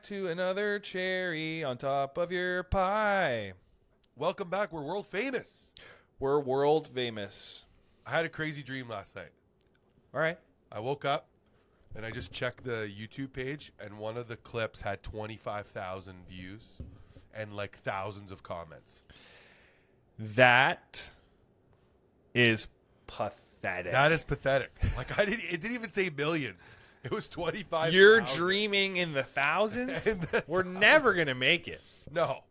to another cherry on top of your pie. Welcome back. We're world famous. We're world famous. I had a crazy dream last night. All right. I woke up and I just checked the YouTube page, and one of the clips had 25,000 views and like thousands of comments. That is pathetic. That is pathetic. Like it didn't even say millions. It was 25,000. You're dreaming in the thousands? We're never going to make it. No.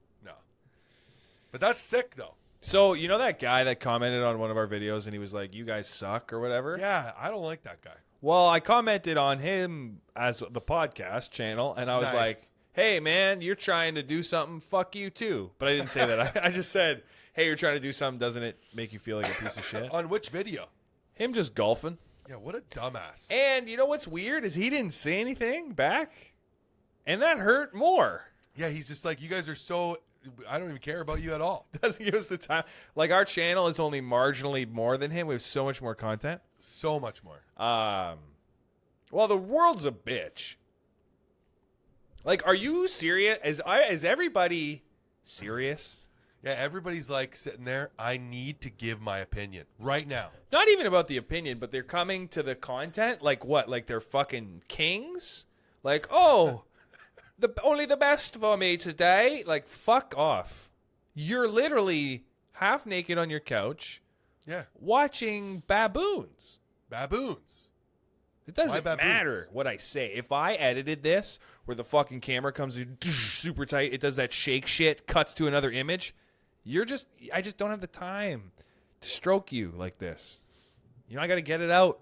But that's sick, though. So, you know that guy that commented on one of our videos and he was like, you guys suck or whatever? Yeah, I don't like that guy. Well, I commented on him as the podcast channel, and I was like, hey, man, you're trying to do something. Fuck you, too. But I didn't say that. I just said, hey, you're trying to do something. Doesn't it make you feel like a piece of shit? On which video? Him just golfing. Yeah, what a dumbass. And you know what's weird is he didn't say anything back, and that hurt more. Yeah, he's just like, you guys are so... I don't even care about you at all. Doesn't give us the time. Like, our channel is only marginally more than him. We have so much more content. So much more. Well, the world's a bitch. Like, are you serious? Is everybody serious? Yeah, everybody's like sitting there. I need to give my opinion right now. Not even about the opinion, but they're coming to the content. Like what? Like they're fucking kings? Like, oh, only the best for me today. Like, fuck off. You're literally half naked on your couch. Yeah. Watching baboons. Baboons. It doesn't matter what I say. If I edited this where the fucking camera comes in super tight, it does that shake shit, cuts to another image, I just don't have the time to stroke you like this. You know, I got to get it out.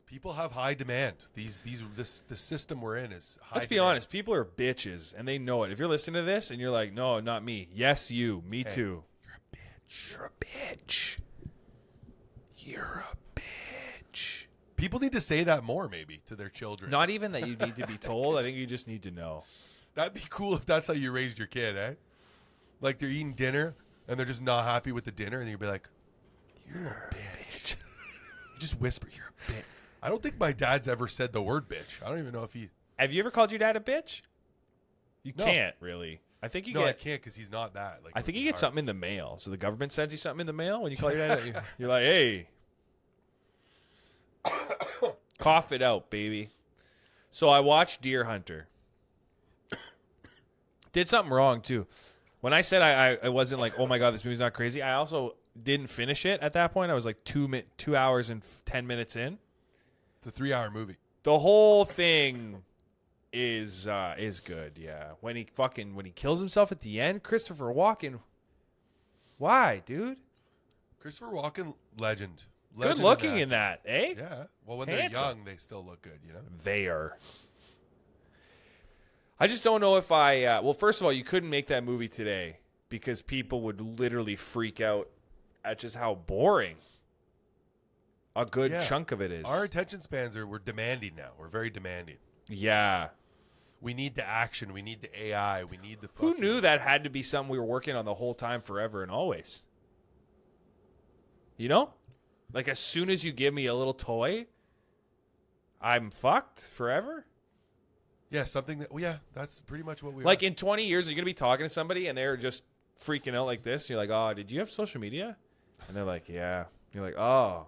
People have high demand. The system we're in is high Let's be honest. People are bitches, and they know it. If you're listening to this and you're like, no, not me. Yes, you. Me too. You're a bitch. You're a bitch. You're a bitch. People need to say that more, maybe, to their children. Not even that you need to be told. I think you just need to know. That'd be cool if that's how you raised your kid, eh? Like they're eating dinner, and they're just not happy with the dinner, and you'd be like, you're a bitch. You just whisper, you're a bitch. I don't think my dad's ever said the word bitch. I don't even know if he... Have you ever called your dad a bitch? You No. can't, really. I think you No, get... I can't because he's not that. Like, I think you get something in the mail. So the government sends you something in the mail when you call your dad. You're like, hey. Cough it out, baby. So I watched Deer Hunter. Did something wrong, too. When I said I wasn't like, oh, my God, this movie's not crazy, I also didn't finish it at that point. I was like 2 hours and 10 minutes in. It's a 3-hour movie. The whole thing is good, yeah. When he kills himself at the end, Christopher Walken. Why, dude? Christopher Walken, legend. Good looking in that, eh? Yeah. Well, when Handsome. they're young, they still look good, you know? They are. I just don't know if I... well, first of all, you couldn't make that movie today because people would literally freak out at just how boring a good chunk of it is. Our attention spans we're demanding now. We're very demanding. Yeah. We need the action. We need the AI. We need the Who knew that had to be something we were working on the whole time, forever and always? You know? Like, as soon as you give me a little toy, I'm fucked forever? Yeah, something that... Well, yeah, that's pretty much what we Like, in 20 years, you're going to be talking to somebody, and they're just freaking out like this. You're like, oh, did you have social media? And they're like, yeah. You're like, oh.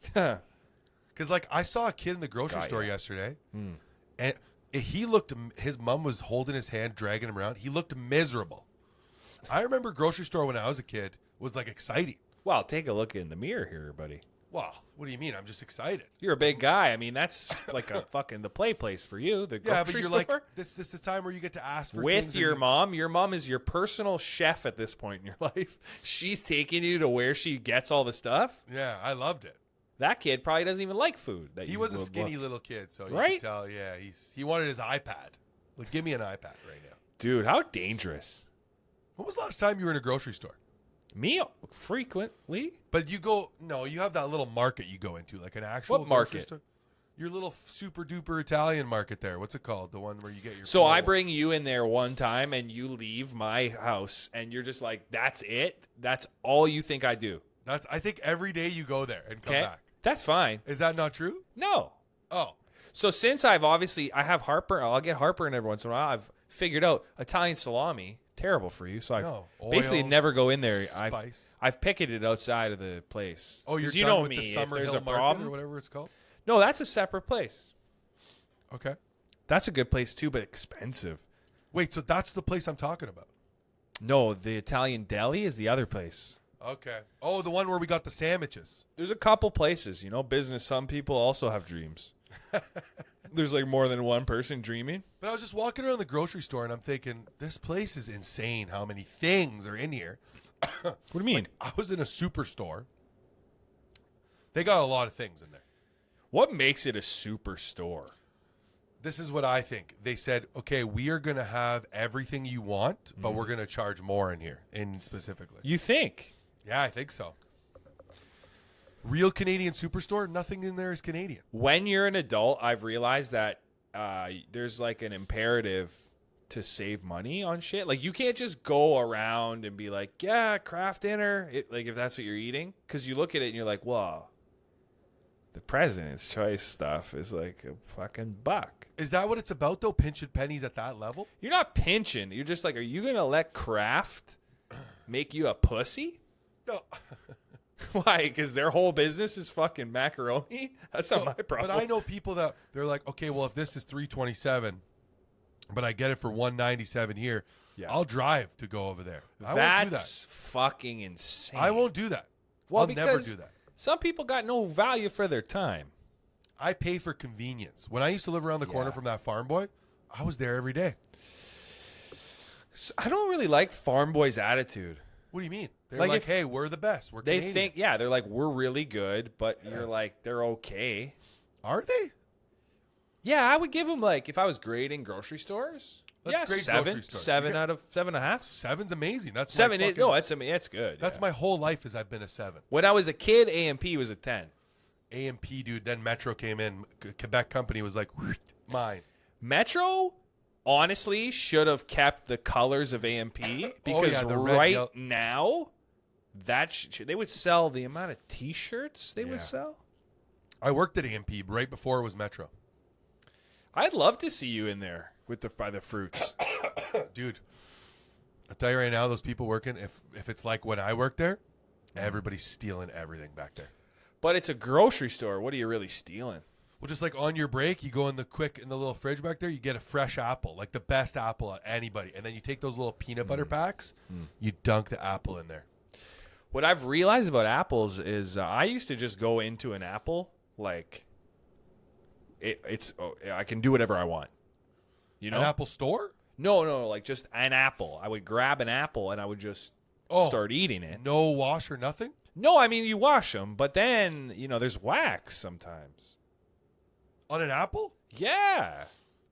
Because, like, I saw a kid in the grocery store yesterday, and his mom was holding his hand, dragging him around. He looked miserable. I remember grocery store when I was a kid was, like, exciting. Well, take a look in the mirror here, buddy. Well, what do you mean? I'm just excited. You're a big guy. I mean, that's like a fucking the play place for you. The grocery but you're store. like, this is the time where you get to ask for with things your mom. Your mom is your personal chef at this point in your life. She's taking you to where she gets all the stuff. Yeah, I loved it. That kid probably doesn't even like food. He was a skinny little kid, so you right? could tell. Yeah, he wanted his iPad. Like, give me an iPad right now, dude. How dangerous. When was the last time you were in a grocery store? Me, frequently. But you have that little market you go into, like an actual what market? Store. Your little super duper Italian market there. What's it called? The one where you get your... So I bring you in there one time and you leave my house and you're just like, that's it? That's all you think I do? I think every day you go there and come back. That's fine. Is that not true? No. Oh. So since I have heartburn, I'll get heartburn every once in a while. I've figured out Italian salami, terrible for you. So I basically never go in there. I've picketed outside of the place. Oh, you're you done know with me. the If Summer there's Hill a Market problem, or whatever it's called? no, that's a separate place. Okay. That's a good place too, but expensive. Wait, so that's the place I'm talking about? No, the Italian deli is the other place. Okay. Oh, the one where we got the sandwiches. There's a couple places, business. Some people also have dreams. There's like more than one person dreaming. But I was just walking around the grocery store and I'm thinking, this place is insane how many things are in here. What do you mean? Like, I was in a superstore. They got a lot of things in there. What makes it a superstore? This is what I think. They said, okay, we are going to have everything you want, but we're going to charge more in here, specifically. You think? Yeah, I think so. Real Canadian superstore, nothing in there is Canadian. When you're an adult, I've realized that there's like an imperative to save money on shit. Like you can't just go around and be like, yeah, craft dinner. Like if that's what you're eating. Because you look at it and you're like, whoa. The President's Choice stuff is like a fucking buck. Is that what it's about, though? Pinching pennies at that level? You're not pinching. You're just like, are you going to let Kraft make you a pussy? No. Why? Because their whole business is fucking macaroni? That's not my problem. But I know people that they're like, okay, well, if this is $3.27, but I get it for $1.97 here, I'll drive to go over there. I won't do that. Fucking insane. I won't do that. Well, I'll never do that. Some people got no value for their time. I pay for convenience. When I used to live around the corner from that farm boy, I was there every day. So I don't really like farm boys' attitude. What do you mean? They're like, hey, we're the best. We're Canadian. They think, they're like, we're really good, but you're like, they're okay. Are they? Yeah, I would give them like, if I was grading grocery stores, Let's grade grocery stores. 7 out of 7.5. 7's amazing. That's 7. That's good. That's my whole life is I've been a 7. When I was a kid, AMP was a 10. AMP, dude. Then Metro came in. Quebec company was like, mine. Metro, honestly, should have kept the colors of AMP because now, they would sell the amount of T-shirts they would sell. I worked at AMP right before it was Metro. I'd love to see you in there by the fruits. Dude, I'll tell you right now, those people working, if it's like when I worked there, everybody's stealing everything back there. But it's a grocery store. What are you really stealing? Well, just like on your break, you go in the little fridge back there, you get a fresh apple, like the best apple at anybody. And then you take those little peanut butter packs, you dunk the apple in there. What I've realized about apples is I used to just go into an apple like I can do whatever I want. An Apple store? No, like just an apple. I would grab an apple and I would just start eating it. No wash or nothing? No, I mean, you wash them, but then, there's wax sometimes. On an apple? Yeah.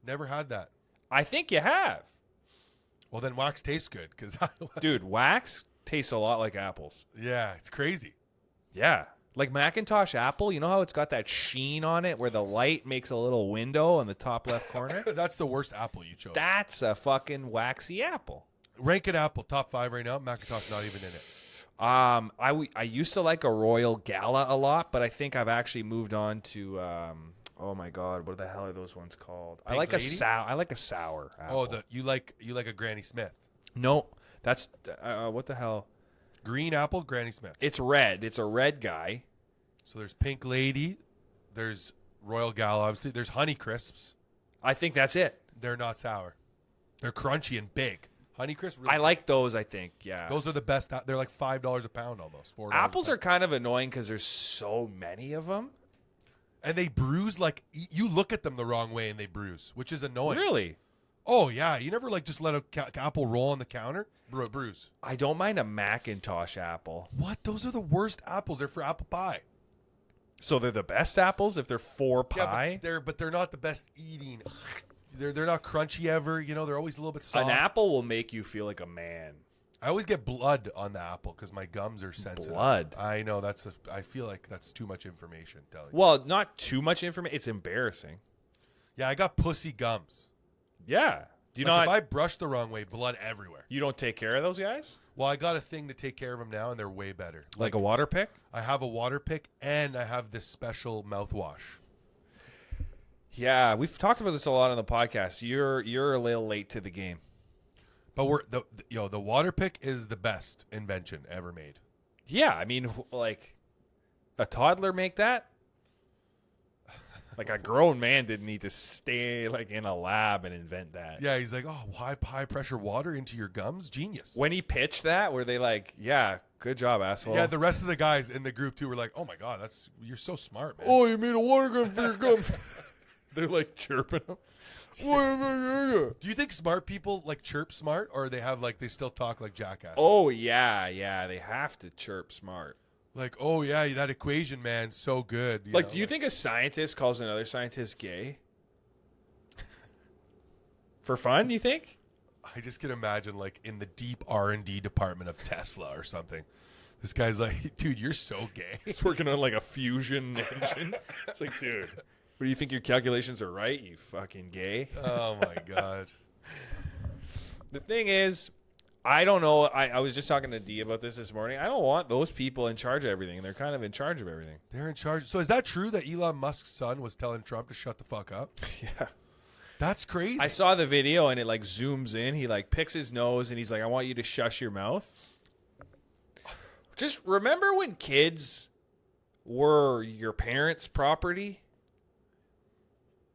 Never had that. I think you have. Well, then wax tastes good. Dude, wax tastes a lot like apples. Yeah, it's crazy. Yeah. Like Macintosh apple, you know how it's got that sheen on it where the light makes a little window in the top left corner? That's the worst apple you chose. That's a fucking waxy apple. Rank it apple, top 5 right now. Macintosh not even in it. I used to like a Royal Gala a lot, but I think I've actually moved on to oh my god, what the hell are those ones called? I like a sour apple. Oh, you like a Granny Smith? No, that's what the hell? Green apple, Granny Smith. It's red. It's a red guy. So there's Pink Lady, there's Royal Gala, obviously. There's Honey Crisps. I think that's it. They're not sour. They're crunchy and big. Honey Crisp. I like those. I think, yeah. Those are the best. They're like $5 a pound almost. $4. Apples are kind of annoying because there's so many of them, and they bruise like you look at them the wrong way and they bruise, which is annoying. Really? Oh yeah, you never like just let a apple roll on the counter, bruise. I don't mind a Macintosh apple. What? Those are the worst apples. They're for apple pie. So they're the best apples if they're for pie. Yeah, but they're not the best eating. They're not crunchy ever. They're always a little bit soft. An apple will make you feel like a man. I always get blood on the apple because my gums are sensitive. Blood. I know I feel like that's too much information. Telling you. Well, not too much information. It's embarrassing. Yeah, I got pussy gums. Yeah. If I brush the wrong way, blood everywhere. You don't take care of those guys? Well, I got a thing to take care of them now, and they're way better. Like a water pick? I have a water pick, and I have this special mouthwash. Yeah, we've talked about this a lot on the podcast. You're a little late to the game. But the water pick is the best invention ever made. Yeah, I mean, like, a toddler make that? Like, a grown man didn't need to stay, like, in a lab and invent that. Yeah, he's like, oh, high pressure water into your gums? Genius. When he pitched that, were they like, yeah, good job, asshole? Yeah, the rest of the guys in the group, too, were like, oh, my God, you're so smart, man. Oh, you made a water gun for your gums. They're, like, chirping him. Do you think smart people, like, chirp smart, or they still talk like jackasses? Oh, yeah, they have to chirp smart. Like, oh, yeah, that equation, man, so good. Do you think a scientist calls another scientist gay? For fun, you think? I just can imagine, like, in the deep R&D department of Tesla or something. This guy's like, dude, you're so gay. He's working on, like, a fusion engine. It's like, dude, what do you think your calculations are right, you fucking gay? Oh, my God. The thing is, I don't know. I was just talking to Dee about this morning. I don't want those people in charge of everything. They're kind of in charge of everything. They're in charge. So is that true that Elon Musk's son was telling Trump to shut the fuck up? Yeah. That's crazy. I saw the video, and it, like, zooms in. He, like, picks his nose, and he's like, I want you to shush your mouth. Just remember when kids were your parents' property?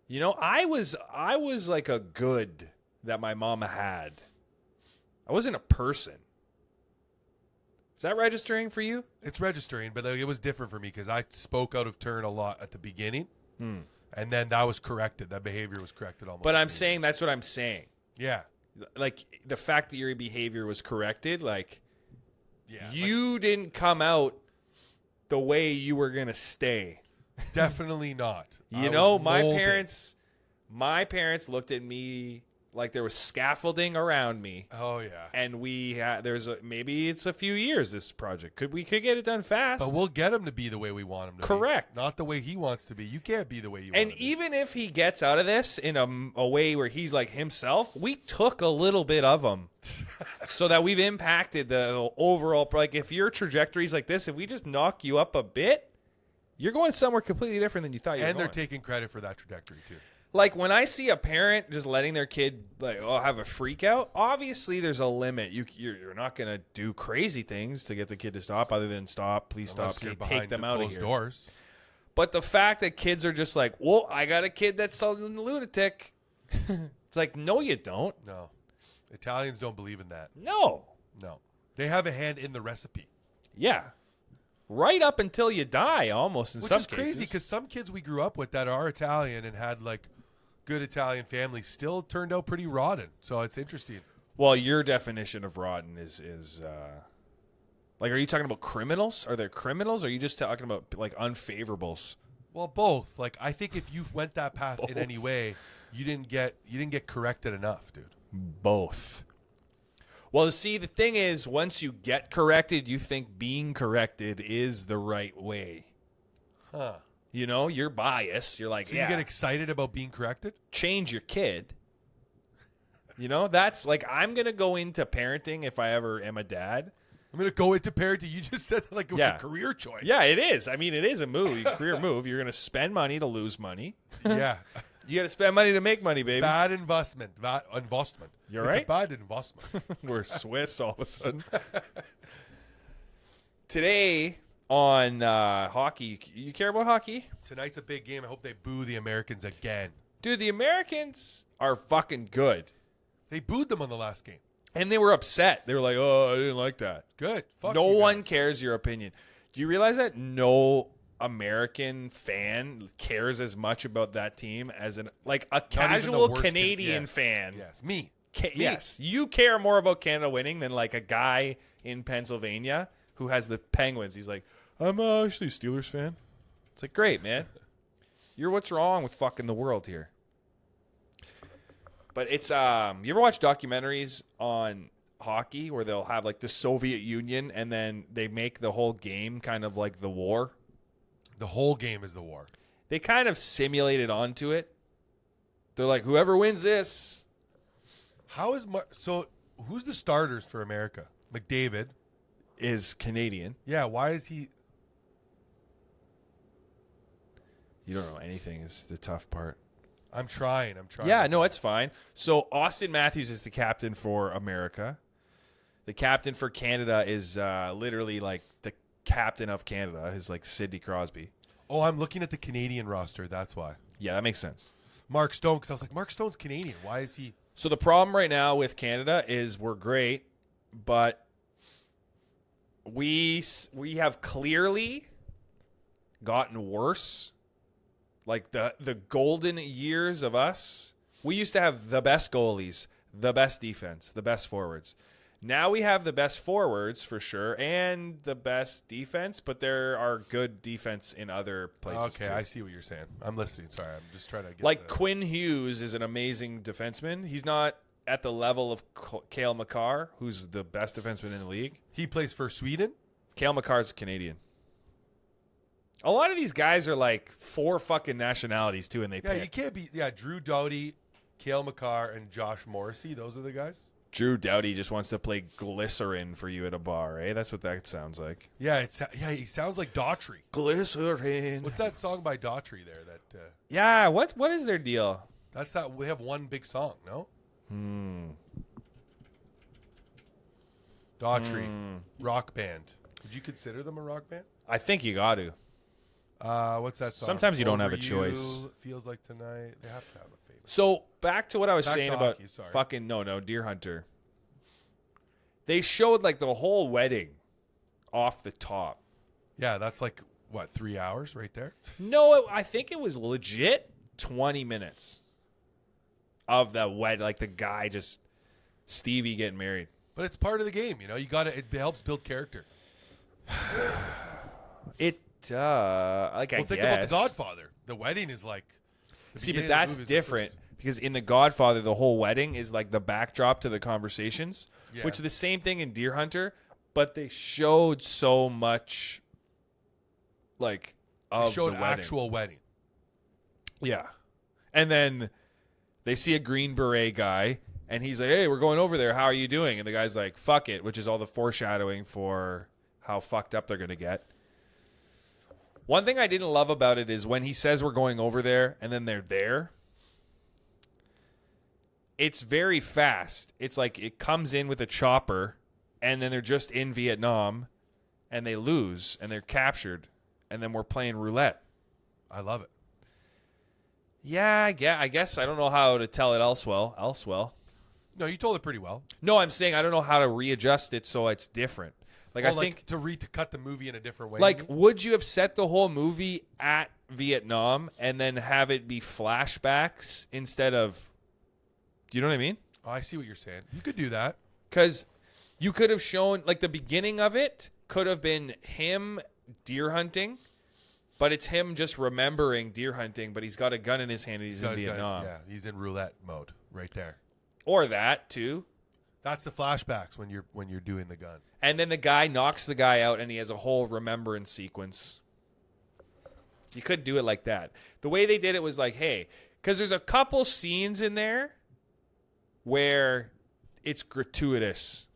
You know, I was like a good that my mama had. I wasn't a person. Is that registering for you? It's registering, but it was different for me because I spoke out of turn a lot at the beginning, and then that was corrected. That behavior was corrected almost. But I'm saying that's what I'm saying. Yeah. Like, the fact that your behavior was corrected, like, yeah, you didn't come out the way you were going to stay. Definitely not. You know, my parents looked at me like there was scaffolding around me. Oh yeah. And maybe it's a few years, this project. We could get it done fast. But we'll get him to be the way we want him to Correct. be. Not the way he wants to be. You can't be the way you want and to be. even if he gets out of this in a way where he's like himself, we took a little bit of him so that we've impacted the overall. Like, if your trajectory is like this, if we just knock you up a bit, you're going somewhere completely different than you thought you were And they're going. taking credit for that trajectory too. Like, when I see a parent just letting their kid, like, have a freak out, obviously there's a limit. You're not going to do crazy things to get the kid to stop other than stop, please Unless stop, you're take them behind out of closed here. doors. But the fact that kids are just like, well, I got a kid that's a lunatic. It's like, no, you don't. No. Italians don't believe in that. No. No. They have a hand in the recipe. Yeah. Right up until you die, almost, in Which some is cases. crazy because some kids we grew up with that are Italian and had, like, good Italian families still turned out pretty rotten. So it's interesting. Well, your definition of rotten is like, are you talking about criminals? Are there criminals? Or are you just talking about, like, unfavorables? Well, both. Like, I think if you went that path in any way, you didn't get corrected enough, dude. Both. Well, see, the thing is, once you get corrected, you think being corrected is the right way. Huh. You know, your bias. You're like, So yeah, you get excited about being corrected? change your kid. You know, that's like, I'm going to go into parenting if I ever am a dad. I'm going to go into parenting. You just said that like it was a career choice. Yeah, it is. I mean, it is a move, a career move. You're going to spend money to lose money. Yeah. You got to spend money to make money, baby. Bad investment. Investment. You're It's right. a bad investment. We're Swiss all of a sudden. Today on hockey, you care about hockey? Tonight's a big game. I hope they boo the Americans again. Dude, the Americans are fucking good. They booed them on the last game. And they were upset. They were like, oh, I didn't like that. Good. Fuck No you one guys. cares your opinion. Do you realize that no American fan cares as much about that team as a Not even the casual worst Canadian yes. fan? Yes. Me. Yes. You care more about Canada winning than, like, a guy in Pennsylvania who has the Penguins. He's like, I'm actually a Steelers fan. It's like, great, man. You're what's wrong with fucking the world here. But it's you ever watch documentaries on hockey where they'll have, like, the Soviet Union and then they make the whole game kind of like the war? The whole game is the war. They kind of simulate it onto it. They're like, whoever wins this. How is so? Who's the starters for America? McDavid Is Canadian. Yeah. Why is he? You don't know anything is the tough part. I'm trying. Yeah, no, it's fine. So Austin Matthews is the captain for America. The captain for Canada is literally like the captain of Canada is like Sidney Crosby. Oh, I'm looking at the Canadian roster. That's why. Yeah, that makes sense. Mark Stone, because I was like, Mark Stone's Canadian. Why is he? So the problem right now with Canada is we're great, but we have clearly gotten worse. Like the golden years of us, we used to have the best goalies, the best defense, the best forwards. Now we have the best forwards for sure and the best defense, but there are good defense in other places Okay, too. I see what you're saying. I'm listening. Sorry, I'm just trying to get Like Quinn Hughes is an amazing defenseman. He's not at the level of Cale Makar, who's the best defenseman in the league. He plays for Sweden? Cale Makar's Canadian. A lot of these guys are like 4 fucking nationalities too, and they pick. You can't be. Yeah, Drew Doughty, Cale Makar, and Josh Morrissey. Those are the guys. Drew Doughty just wants to play glycerin for you at a bar, eh? That's what that sounds like. Yeah, he sounds like Daughtry. Glycerin. What's that song by Daughtry there? Yeah, what is their deal? That's that. We have one big song, no? Daughtry, rock band. Would you consider them a rock band? I think you got to. What's that song? Sometimes you don't have Over a choice. You, Feels like tonight. They have to have a favorite. So back to what I was saying about hockey, sorry. fucking Deer Hunter. They showed like the whole wedding off the top. Yeah, that's like what 3 hours right there. No, I think it was legit 20 minutes of the wed, like the guy just Stevie getting married. But it's part of the game, you know. You got to. It helps build character. It I Think guess. about The Godfather. The wedding is like. See, but that's different because in The Godfather, the whole wedding is like the backdrop to the conversations, which is the same thing in Deer Hunter, but they showed so much, like, of showed the wedding. actual wedding. Yeah, and then they see a Green Beret guy, and he's like, "Hey, we're going over there. How are you doing?" And the guy's like, "Fuck it," which is all the foreshadowing for how fucked up they're gonna get. One thing I didn't love about it is when he says we're going over there and then they're there, it's very fast. It's like it comes in with a chopper and then they're just in Vietnam and they lose and they're captured and then we're playing roulette. I love it. Yeah, I guess I don't know how to tell it elsewhere. No, you told it pretty well. No, I'm saying I don't know how to readjust it so it's different. Like, I think to cut the movie in a different way. Like, would you have set the whole movie at Vietnam and then have it be flashbacks instead of? Do you know what I mean? Oh, I see what you're saying. You could do that because you could have shown like the beginning of it could have been him deer hunting, but it's him just remembering deer hunting. But he's got a gun in his hand and he's in Vietnam. Yeah, he's in roulette mode right there. Or that too. That's the flashbacks when you're doing the gun. And then the guy knocks the guy out and he has a whole remembrance sequence. You could do it like that. The way they did it was like, hey, because there's a couple scenes in there where it's gratuitous.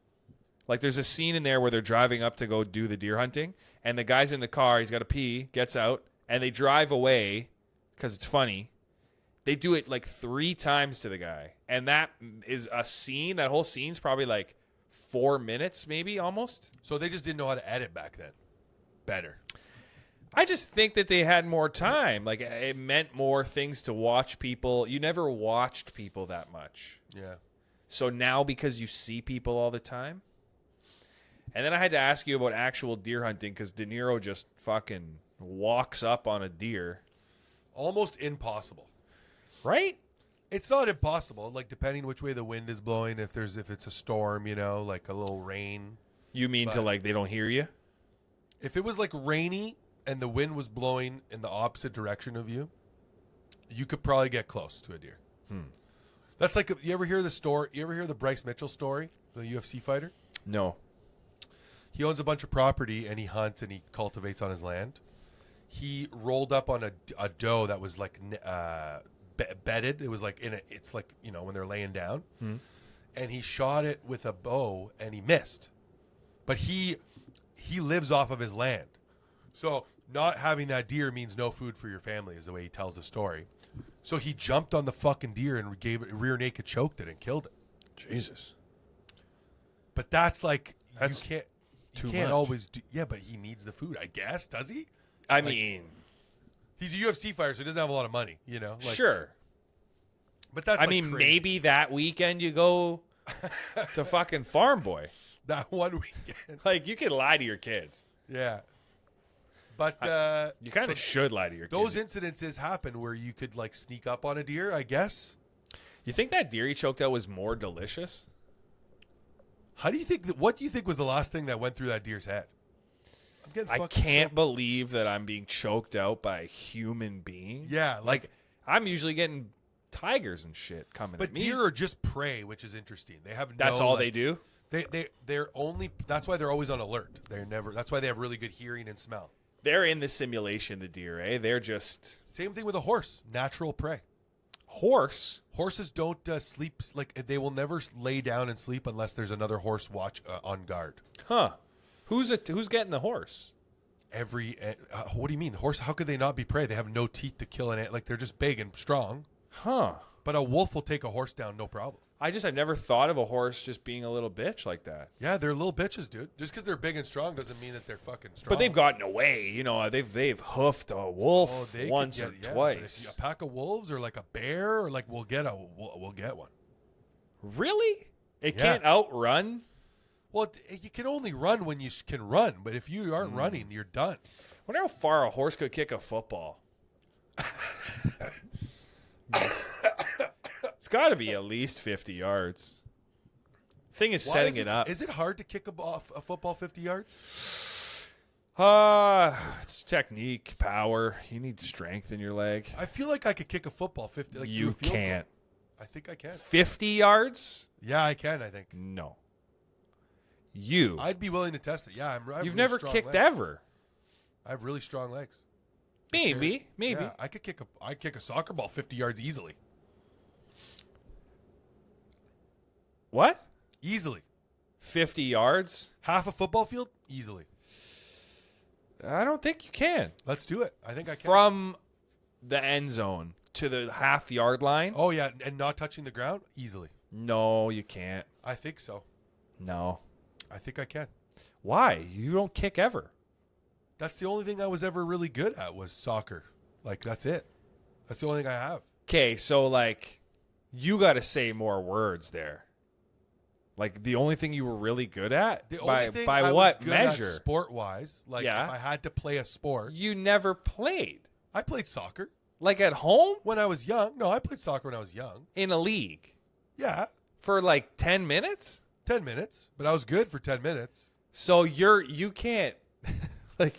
Like there's a scene in there where they're driving up to go do the deer hunting and the guy's in the car, he's got to pee, gets out, and they drive away because it's funny. They do it like 3 times to the guy. And that is a scene. That whole scene's probably like 4 minutes, maybe almost. So they just didn't know how to edit back then. Better. I just think that they had more time. Like it meant more things to watch people. You never watched people that much. Yeah. So now because you see people all the time. And then I had to ask you about actual deer hunting because De Niro just fucking walks up on a deer. Almost impossible. Right? It's not impossible, like depending which way the wind is blowing, if it's a storm, you know, like a little rain. You mean to like they don't hear you? If it was like rainy and the wind was blowing in the opposite direction of you, you could probably get close to a deer. That's like, you ever hear the Bryce Mitchell story, the UFC fighter? No. He owns a bunch of property and he hunts and he cultivates on his land. He rolled up on a doe that was like bedded. It was like it's like, you know, when they're laying down, and he shot it with a bow and he missed, but he lives off of his land, so not having that deer means no food for your family is the way he tells the story. So he jumped on the fucking deer and gave it rear naked, choked it, and killed it. Jesus. But that's like That's you too can't much. always do. Yeah, but he needs the food, I guess. Does he? I mean, He's a UFC fighter, so he doesn't have a lot of money. You know. Like, sure. But that's. I like, mean, crazy. maybe that weekend you go to fucking Farm Boy. that one weekend. Like, you can lie to your kids. Yeah. But You kind of should lie to your those kids. incidences happen where you could like sneak up on a deer, I guess. You think that deer he choked out was more delicious? How do you think what do you think was the last thing that went through that deer's head? I'm getting I fucking can't choked. believe that I'm being choked out by a human being. Yeah, Like, I'm usually getting tigers and shit coming but at me. deer are just prey, which is interesting. They have That's no, all like, they do? They're only that's why they're always on alert. They're never that's why they have really good hearing and smell. They're in the simulation, the deer, eh? They're just Same thing with a horse, natural prey. horse. Horses don't sleep like they will never lay down and sleep unless there's another horse watch on guard. Huh. Who's getting the horse? What do you mean? Horse, how could they not be prey? They have no teeth to kill an ant. Like they're just big and strong. Huh. But a wolf will take a horse down, no problem. I've never thought of a horse just being a little bitch like that. Yeah, they're little bitches, dude. Just because they're big and strong doesn't mean that they're fucking strong. But they've gotten away. You know, they've hoofed a wolf they could once get- or yeah, but twice. if a pack of wolves or like a bear or like we'll get one. Really? It Yeah. can't outrun? Well, you can only run when you can run, but if you aren't running, you're done. Wonder how far a horse could kick a football. It's got to be at least 50 yards. Thing is setting it up. Is it hard to kick a football 50 yards? It's technique, power. You need strength in your leg. I feel like I could kick a football 50. Like, do You a field goal. can't. I think I can. 50 yards? Yeah, I can. I think. No. I'd be willing to test it. Yeah, I have You've really never strong kicked legs. ever. I have really strong legs. Maybe. Yeah, I'd kick a soccer ball 50 yards easily. What? Easily. 50 yards? Half a football field? Easily. I don't think you can. Let's do it. I think I can. From the end zone to the half-yard line? Oh, yeah, and not touching the ground? Easily. No, you can't. I think so. No. I think I can. Why? You don't kick ever. That's the only thing I was ever really good at was soccer. Like, that's it. That's the only thing I have. Okay, so, like, you got to say more words there. Like, the only thing you were really good at? The by only thing by I what was good at measure? sport-wise, like Yeah. if I had to play a sport, You never played. I played soccer Like, at home? when I was young. No, I played soccer when I was young. In a league? Yeah, For, like, 10 minutes? 10 minutes, but I was good for 10 minutes. So you can't, like,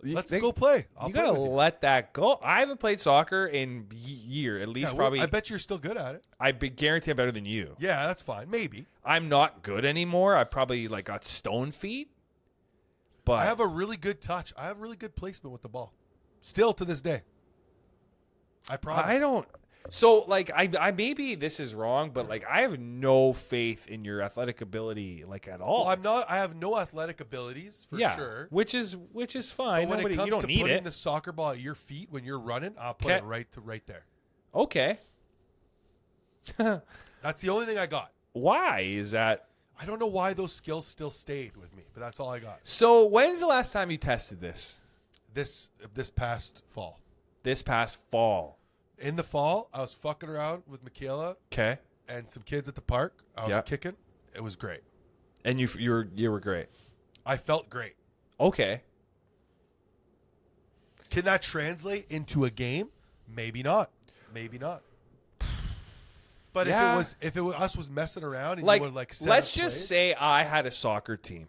Let's go play. I'll You play gotta with you. let that go. I haven't played soccer in year, at Yeah, least well, probably. I bet you're still good at it. Guarantee I'm better than you. Yeah, that's fine. Maybe. I'm not good anymore. I probably like got stone feet. But I have a really good touch. I have really good placement with the ball. Still to this day. I promise. I don't. So like I maybe this is wrong, but like I have no faith in your athletic ability like at all. Well, I'm not. I have no athletic abilities for sure. which is fine. But when Nobody, it comes you don't to need putting it. the soccer ball at your feet when you're running, I'll put Okay. it right there. Okay. That's the only thing I got. Why is that? I don't know why those skills still stayed with me, but that's all I got. So when's the last time you tested this? This past fall. This past fall. In the fall, I was fucking around with Michaela Okay. and some kids at the park. I was Yeah. kicking. It was great. And you were great. I felt great. Okay. Can that translate into a game? Maybe not. Maybe not. But Yeah. if it was us was messing around and Like, you would like set let's up just plays, say I had a soccer team,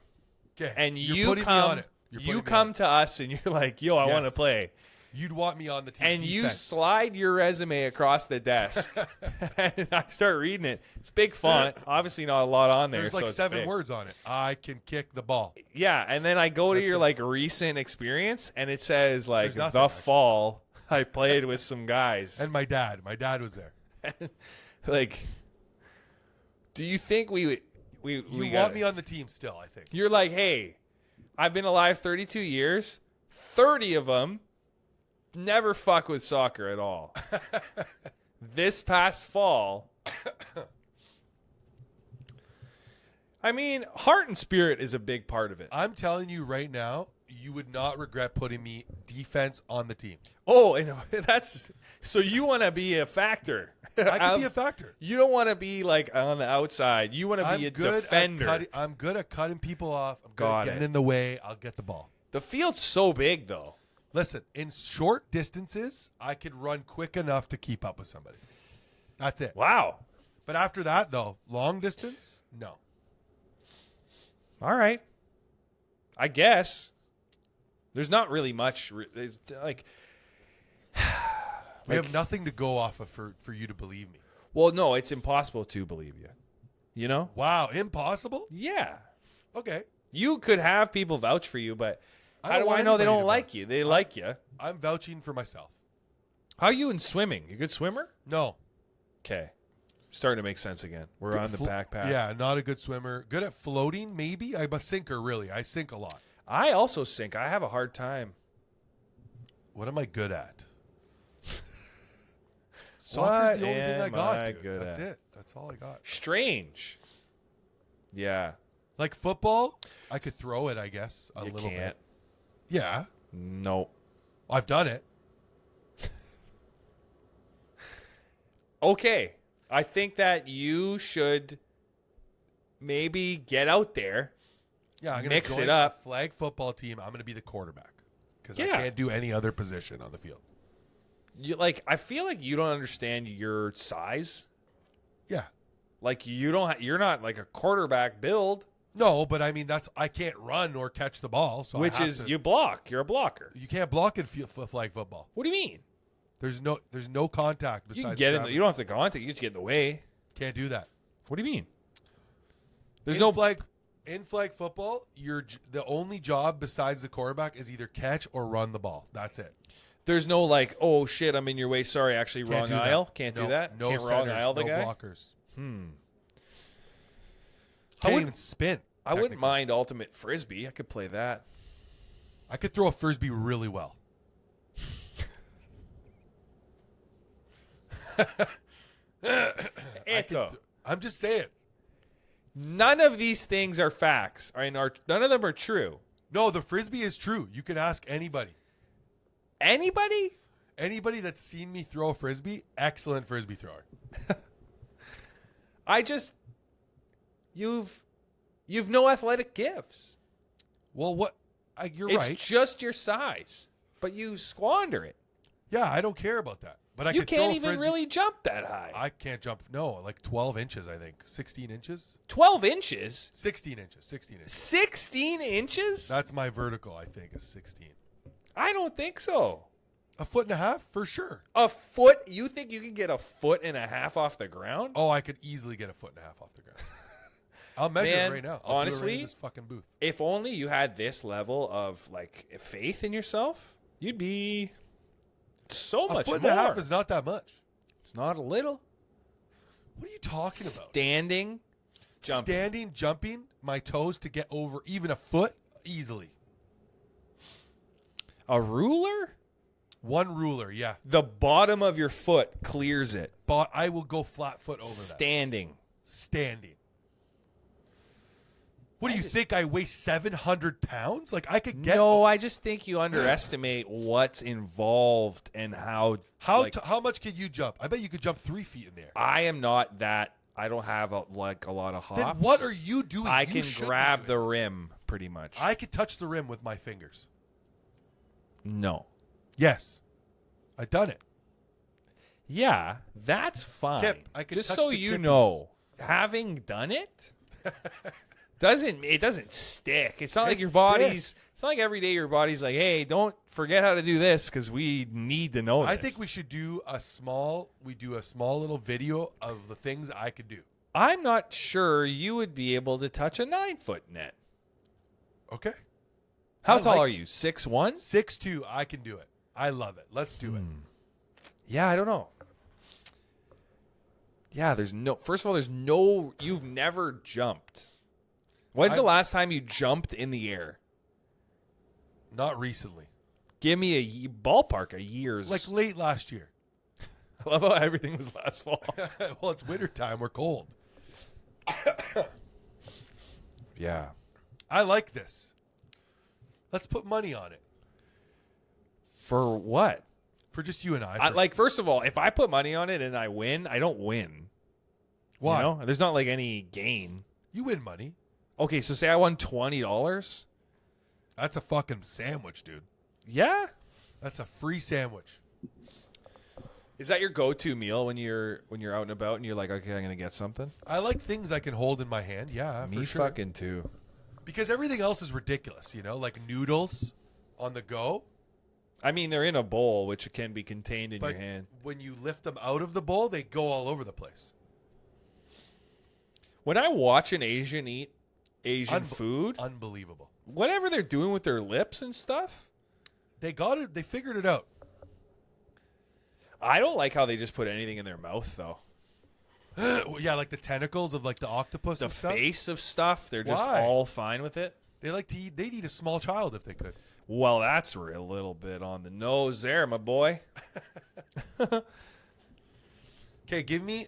okay, and you're you putting me on come, it. You're putting you me come on it. to us, and you're like, "Yo, I want to Yes. play," You'd want me on the team. and you defense. slide your resume across the desk, and I start reading it. It's big font, obviously not a lot on there. There's like so it's 7 big. words on it. I can kick the ball. Yeah, and then I go to That's your it. like recent experience, and it says like There's nothing, the actually. fall I played with some guys. And my dad was there. Like, do you think we You got want me on the team still, I think. You're like, hey, I've been alive 32 years. 30 of them, never fuck with soccer at all. This past fall, I mean, heart and spirit is a big part of it. I'm telling you right now, you would not regret putting me defense on the team. Oh, and that's so you want to be a factor. I can be a factor. You don't want to be like on the outside. You want to be a defender. I'm good at cutting people off. I'm good Got at getting it. in the way. I'll get the ball. The field's so big, though. Listen, in short distances, I could run quick enough to keep up with somebody. That's it. Wow. But after that, though, long distance, no. All right. I guess. There's not really much. It's like we have nothing to go off of for you to believe me. Well, no, it's impossible to believe you. You know? Wow, impossible? Yeah. Okay. You could have people vouch for you, but how do I know they don't like you? They like you. I'm vouching for myself. How are you in swimming? You a good swimmer? No. Okay. Starting to make sense again. We're on the backpack. Yeah, not a good swimmer. Good at floating, maybe. I'm a sinker, really. I sink a lot. I also sink. I have a hard time. What am I good at? Soccer's the only thing I got, dude. Good That's at? it. That's all I got. Strange. Yeah. Like football, I could throw it, I guess, a You little can't. bit. Yeah. No. I've done it. Okay. I think that you should maybe get out there. Yeah, I'm going Mix to join it up. a flag football team. I'm going to be the quarterback because I Yeah. can't do any other position on the field. You I feel like you don't understand your size. Yeah. Like you're not like a quarterback build, No, but I mean I can't run or catch the ball, so which is you block. You're a blocker. you can't block in flag football. What do you mean? There's no contact You besides can get in. grabbing. You don't have to contact. You just get in the way. Can't do that. What do you mean? There's in no flag football. The only job besides the quarterback is either catch or run the ball. That's it. There's no like, oh shit, I'm in your way. Sorry, actually, Can't wrong do that. aisle. Can't No, do that. No Can't centers, wrong aisle the no guy. blockers. I Can't would- even spin. I wouldn't technically. mind ultimate frisbee. I could play that. I could throw a frisbee really well. I'm just saying. None of these things are facts. None of them are true. No, the frisbee is true. You can ask anybody. Anybody? Anybody that's seen me throw a frisbee, excellent frisbee thrower. You've no athletic gifts. Well, what? You're It's right. just your size, but you squander it. Yeah, I don't care about that. But I You could throw can't a even frisbee. really jump that high. I can't jump. No, like 12 inches, I think. 16 inches? 12 inches? 16 inches. 16 inches. 16 inches? That's my vertical, I think, is 16. I don't think so. A foot and a half? For sure. A foot? You think you can get a foot and a half off the ground? Oh, I could easily get a foot and a half off the ground. I'll measure Man, it right now. I'll do it honestly, right in this fucking booth. If only you had this level of like faith in yourself, you'd be so much A foot more. and a half is not that much. It's not a little. What are you talking about? Standing, jumping. Standing, jumping, my toes to get over even a foot easily. A ruler? One ruler, yeah. The bottom of your foot clears it. But I will go flat foot over Standing. that. Standing. What do you think? I weigh 700 pounds? Like I could get. No, I just think you underestimate what's involved and how. How much can you jump? I bet you could jump 3 feet in the air. I am not that. I don't have a lot of hops. Then what are you doing? I You can should be grab doing the it. rim pretty much. I could touch the rim with my fingers. No. Yes, I've done it. Yeah, that's fine. Tip. I could just touch so the you tippies. know, having done it doesn't stick. It's not like It your body's. sticks. It's not like every day your body's like, hey, don't forget how to do this because we need to know. I this. think we should do a small little video of the things I could do. I'm not sure you would be able to touch a 9-foot net. Okay. How I tall like- are you? 6'1"? 6'2", I can do it. I love it. Let's do it. Yeah, I don't know. Yeah, first of all, there's no, you've never jumped. When's the last time you jumped in the air? Not recently. Give me a ballpark, a year's. Like late last year. I love how everything was last fall. Well, it's wintertime. We're cold. Yeah. I like this. Let's put money on it. For what? For just you and I. Like, first of all, if I put money on it and I win, I don't win. Why? You know? There's not like any gain. You win money. Okay, so say I won $20. That's a fucking sandwich, dude. Yeah. That's a free sandwich. Is that your go-to meal when you're out and about and you're like, okay, I'm gonna get something? I like things I can hold in my hand. Yeah, Me for sure. fucking too. Because everything else is ridiculous, you know, like noodles on the go. I mean, they're in a bowl, which can be contained in But your hand. when you lift them out of the bowl, they go all over the place. When I watch an Asian eat Asian food, Unbelievable. whatever they're doing with their lips and stuff, They got it. They figured it out. I don't like how they just put anything in their mouth, though. Yeah, like the tentacles of like the octopus The and stuff. face of stuff, they're just Why? all fine with it. They like to eat. They'd eat a small child if they could. Well, that's a little bit on the nose there, my boy. Okay, give me.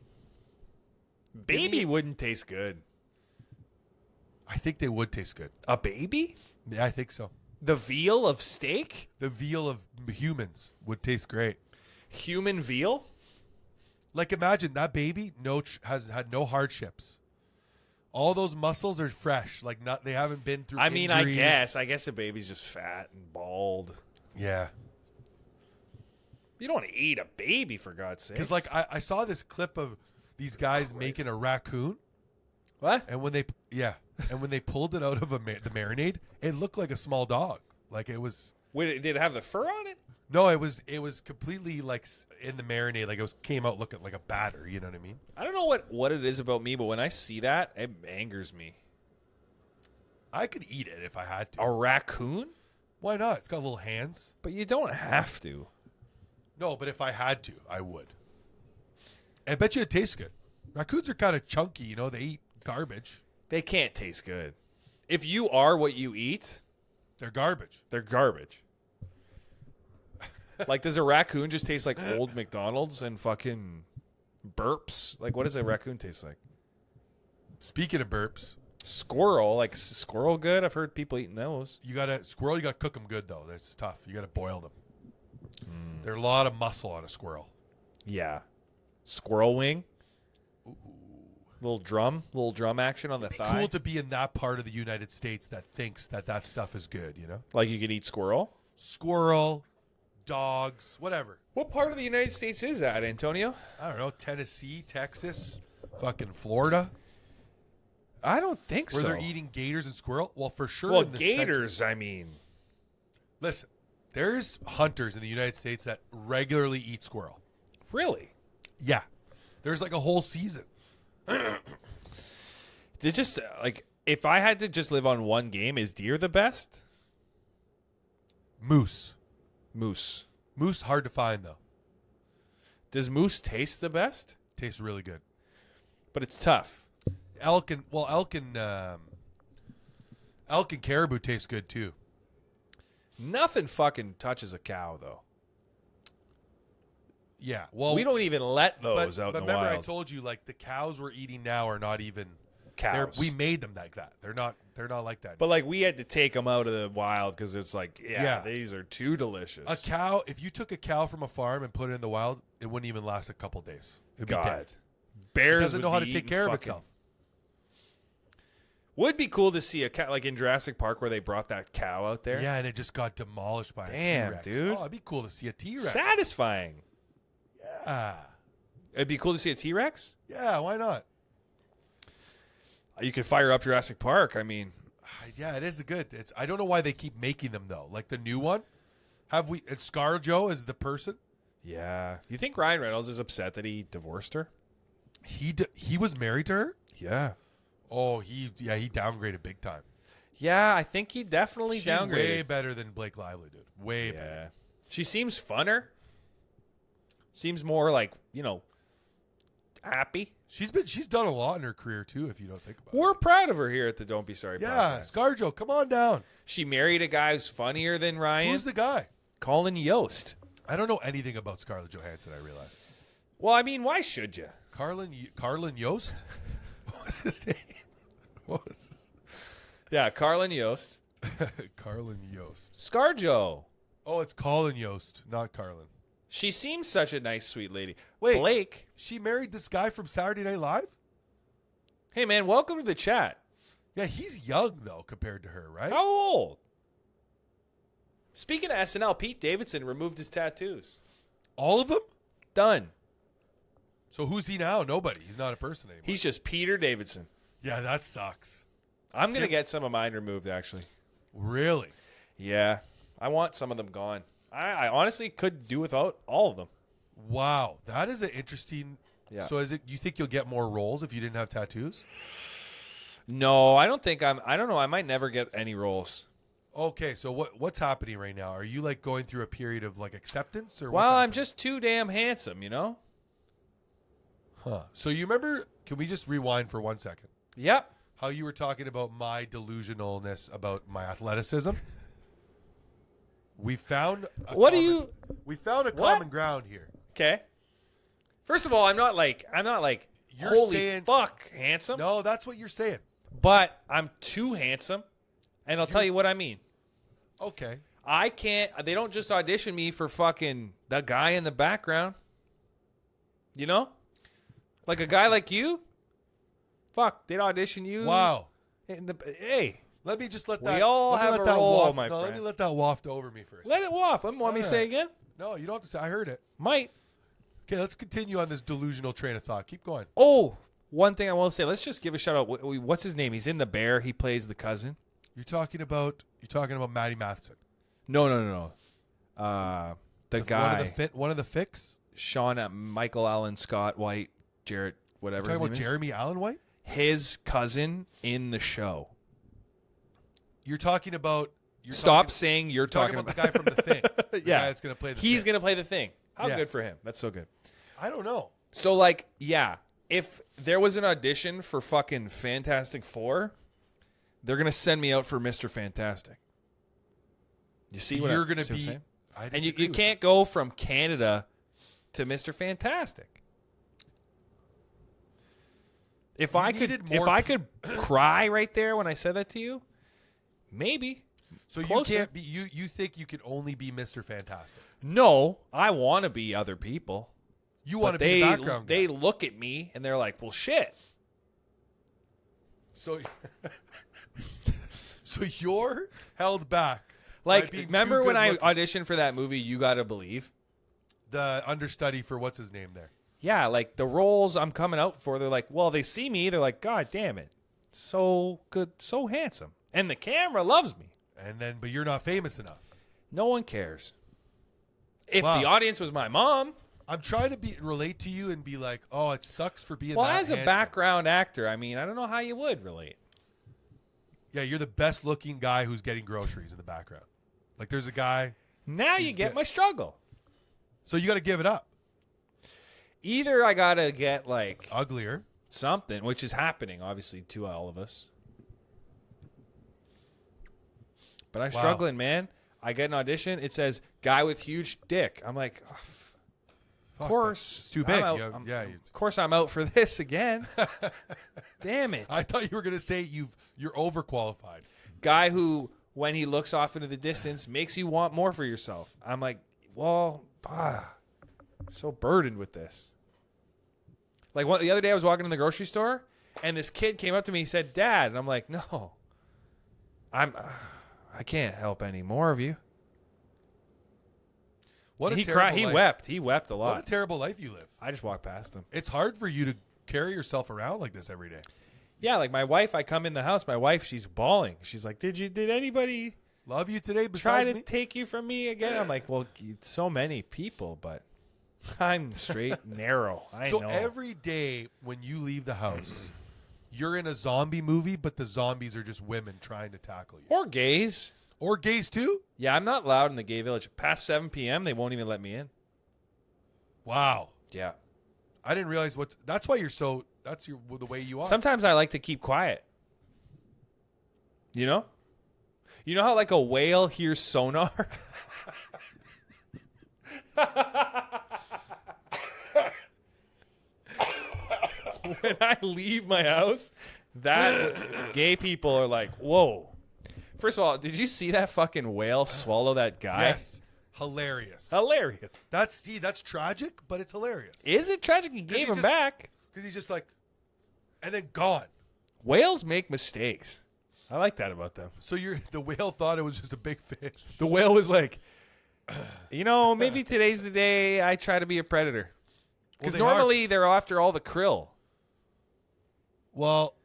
Baby wouldn't taste good. I think they would taste good. A baby? Yeah, I think so. The veal of steak? The veal of humans would taste great. Human veal? Like imagine that baby has had no hardships. All those muscles are fresh. Like they haven't been through. I mean, injuries. I guess a baby's just fat and bald. Yeah. You don't want to eat a baby, for God's sake. Because like I saw this clip of these guys making a raccoon, What? and when they pulled it out of the marinade, it looked like a small dog. Like it was. Wait, did it have the fur on it? No, it was completely like in the marinade. Like came out looking like a batter. You know what I mean? I don't know what it is about me, but when I see that, it angers me. I could eat it if I had to. A raccoon? Why not? It's got little hands. But you don't have to. No, but if I had to, I would. I bet you it tastes good. Raccoons are kind of chunky, you know. They eat garbage. They can't taste good. If you are what you eat, They're garbage. they're garbage. Like, does a raccoon just taste like old McDonald's and fucking burps? Like, what does a raccoon taste like? Speaking of burps, Squirrel, like squirrel good? I've heard people eating those. you gotta cook them good though. That's tough. You gotta boil them. There's a lot of muscle on a squirrel. Yeah. Squirrel wing. Little drum action on the thigh. Cool to be in that part of the United States that thinks that stuff is good. You know, Like you could eat squirrel. squirrel, dogs, whatever. What part of the United States is that, Antonio? I don't know. Tennessee, Texas, fucking Florida, I don't think where so. they're eating gators and squirrel. Well, for sure. Well, in the gators, I mean. Listen, there's hunters in the United States that regularly eat squirrel. Really? Yeah. There's like a whole season. They just, like, if I had to just live on one game, is deer the best? Moose. Moose. Moose, hard to find, though. Does moose taste the best? Tastes really good. But it's tough. Elk and caribou taste good, too. Nothing fucking touches a cow, though. Yeah. Well, We don't even let those out but in the remember wild. I told you, like, the cows we're eating now are not even... Cows. We made them like that. They're not like that. But, like, we had to take them out of the wild because it's like, Yeah. these are too delicious. A cow, if you took a cow from a farm and put it in the wild, it wouldn't even last a couple days. It'd be God. dead. Bears It doesn't would know how be to take eating care of fucking- itself. Would be cool to see a cow, like in Jurassic Park where they brought that cow out there. Yeah, and it just got demolished by Damn, a T-Rex. dude. Oh, it'd be cool to see a T-Rex. Satisfying. Yeah. It'd be cool to see a T-Rex. Yeah, why not? You could fire up Jurassic Park. I mean, Yeah, it is a good. I don't know why they keep making them though. Like the new one, it's ScarJo as the person. yeah. You think Ryan Reynolds is upset that he divorced her? He was married to her. Yeah. Oh, he downgraded big time. Yeah, I think he definitely She's way downgraded. better than Blake Lively, dude. Way better. Yeah. She seems funner. Seems more like, happy. She's done a lot in her career too. If you don't think about We're it. proud of her here at the Don't Be Sorry Yeah, podcast. ScarJo, come on down. She married a guy who's funnier than Ryan. Who's the guy? Colin Yost. I don't know anything about Scarlett Johansson, I realized. Well, I mean, why should you? Carlin Yost? What was his name? What was his? Yeah, Carlin Yost. Carlin Yost. ScarJo. Oh, it's Colin Yost, not Carlin. She seems such a nice, sweet lady. Wait. Blake. She married this guy from Saturday Night Live? Hey, man, welcome to the chat. Yeah, he's young, though, compared to her, right? How old? Speaking of SNL, Pete Davidson removed his tattoos. All of them? Done. So who's he now? Nobody. He's not a person anymore. He's just Peter Davidson. Yeah, that sucks. I'm going to get some of mine removed, actually. Really? Yeah. I want some of them gone. I honestly could do without all of them. Wow. That is an interesting... Yeah. So you think you'll get more roles if you didn't have tattoos? No, I don't think I don't know. I might never get any roles. Okay, so what's happening right now? Are you like going through a period of like acceptance or Well, what's I'm just too damn handsome, you know? Huh. So you remember, can we just rewind for 1 second? Yep. How you were talking about my delusionalness about my athleticism? We found we found a common ground here. Okay. First of all, I'm not like You're holy saying, fuck handsome. No, that's what you're saying. But I'm too handsome. And I'll tell you what I mean. Okay. I can't they don't just audition me for fucking the guy in the background. You know? Like a guy like you? Fuck, they'd audition you. Wow. Hey. Let me just let We that. all let me have let a that role, waft, my no, friend. let me let that waft over me first. Let it waft. Want me to say again? No, you don't have to say. I heard it. Might. Okay, let's continue on this delusional train of thought. Keep going. Oh, one thing I will say. Let's just give a shout out. What's his name? He's in The Bear. He plays the cousin. You're talking about Matty Matheson. No. The guy. One of the fix. Sean, Michael Allen, Scott White, Jarrett, whatever You're his talking name about is. Jeremy Allen White. His cousin in the show. You're talking about. Stop saying you're talking about the guy from the thing. The yeah, guy that's going to play the He's thing. going to play the thing. How Yeah. good for him. That's so good. I don't know. So, like, yeah, if there was an audition for fucking Fantastic Four, they're going to send me out for Mr. Fantastic. You see what You're going to see what I'm be. saying? I And you disagree with can't go from Canada to Mr. Fantastic. If I could cry right there when I said that to you, maybe. So Closer. you can't be. You think you can only be Mr. Fantastic? No, I want to be other people. You want to But be the background guy. They look at me and they're like, "Well, shit." So, so you're held back. Like, by being remember too when I good-looking. auditioned for that movie, You Gotta Believe? The understudy for what's his name there? Yeah, like the roles I'm coming out for, they're like, well, they see me, they're like, God damn it, so good, so handsome, and the camera loves me. But you're not famous enough. No one cares. If Wow. the audience was my mom, I'm trying to relate to you and be like, oh, it sucks for being. well, that as a handsome. background actor, I mean, I don't know how you would relate. Yeah, you're the best looking guy who's getting groceries in the background. Like there's a guy. Now you get my struggle. So you got to give it up. Either I gotta get like Uglier. something, which is happening obviously to all of us. But I'm Wow. struggling, man. I get an audition. It says guy with huge dick. I'm like, oh, of course, It's too big. I'm out. Of course, I'm out for this again. Damn it. I thought you were gonna say you're overqualified. Guy who, when he looks off into the distance, makes you want more for yourself. I'm like, well, so burdened with this. Like the other day, I was walking in the grocery store, and this kid came up to me. He said, "Dad," and I'm like, "No, I can't help any more of you." What a He terrible cried. He life. wept. He wept a lot. What a terrible life you live. I just walked past him. It's hard for you to carry yourself around like this every day. Yeah, like my wife. I come in the house. My wife, she's bawling. She's like, "Did anybody Love you today try besides to me? take you from me again?" I'm like, "Well, so many people, but I'm straight narrow." I So know. every day when you leave the house, you're in a zombie movie, but the zombies are just women trying to tackle you. Or gays. Or gays too? Yeah, I'm not loud in the gay village. Past 7 p.m., they won't even let me in. Wow. Yeah. I didn't realize that's why you're so that's the way you are. Sometimes I like to keep quiet. You know? You know how like a whale hears sonar? When I leave my house, that gay people are like, whoa. First of all, did you see that fucking whale swallow that guy? Yes. Hilarious. Hilarious. That's tragic, but it's hilarious. Is it tragic he gave him back? Because he's just like, and then gone. Whales make mistakes. I like that about them. So the whale thought it was just a big fish. The whale was like, maybe today's the day I try to be a predator. Because normally they're after all the krill. Well,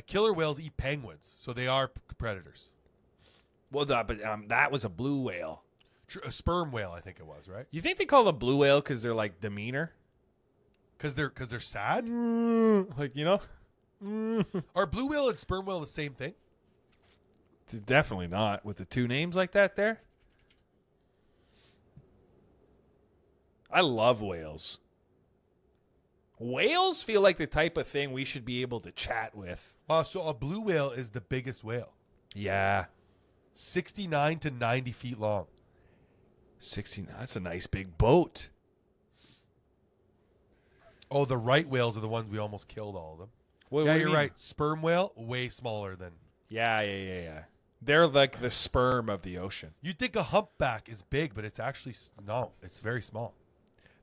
killer whales eat penguins, so they are predators. Well, but that was a blue whale. A sperm whale, I think it was, right? You think they call them blue whale because they're like demeanor? Because they're sad? Like, Are blue whale and sperm whale the same thing? Definitely not. With the two names like that there. I love whales. Whales feel like the type of thing we should be able to chat with. Wow, so a blue whale is the biggest whale. Yeah. 69 to 90 feet long. 69. That's a nice big boat. Oh, the right whales are the ones we almost killed all of them. What yeah, do you you're mean? right. Sperm whale, way smaller than... Yeah. They're like the sperm of the ocean. You'd think a humpback is big, but it's actually... No, it's very small.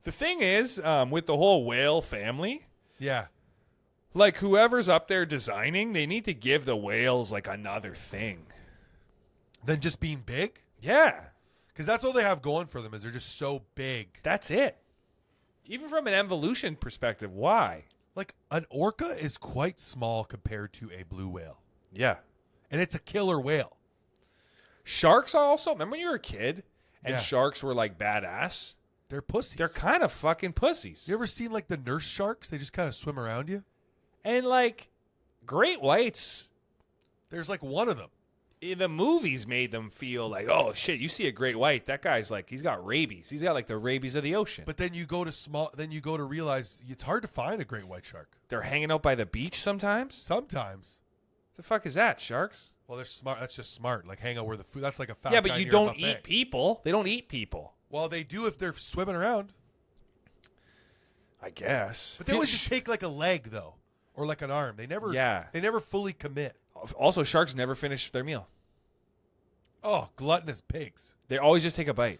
The thing is, with the whole whale family... Yeah. Like, whoever's up there designing, they need to give the whales, like, another thing. Than just being big? Yeah. Because that's all they have going for them, is they're just so big. That's it. Even from an evolution perspective, why? Like, an orca is quite small compared to a blue whale. Yeah. And it's a killer whale. Sharks also, remember when you were a kid and Yeah. sharks were, like, badass? They're pussies. They're kind of fucking pussies. You ever seen, like, the nurse sharks? They just kind of swim around you? And, like, great whites, There's, like, one of them. the movies made them feel like, oh, shit, you see a great white, that guy's, like, he's got rabies. He's got, like, the rabies of the ocean. But then you go to realize it's hard to find a great white shark. They're hanging out by the beach sometimes? Sometimes. The fuck is that, sharks? Well, they're smart. That's just smart. Like, hang out where the food... That's like a fat Yeah, guy but you near a don't buffet. eat people. They don't eat people. Well, they do if they're swimming around. I guess. But they always just take, like, a leg, though. Or, like, an arm. They never fully commit. Also, sharks never finish their meal. Oh, gluttonous pigs. They always just take a bite.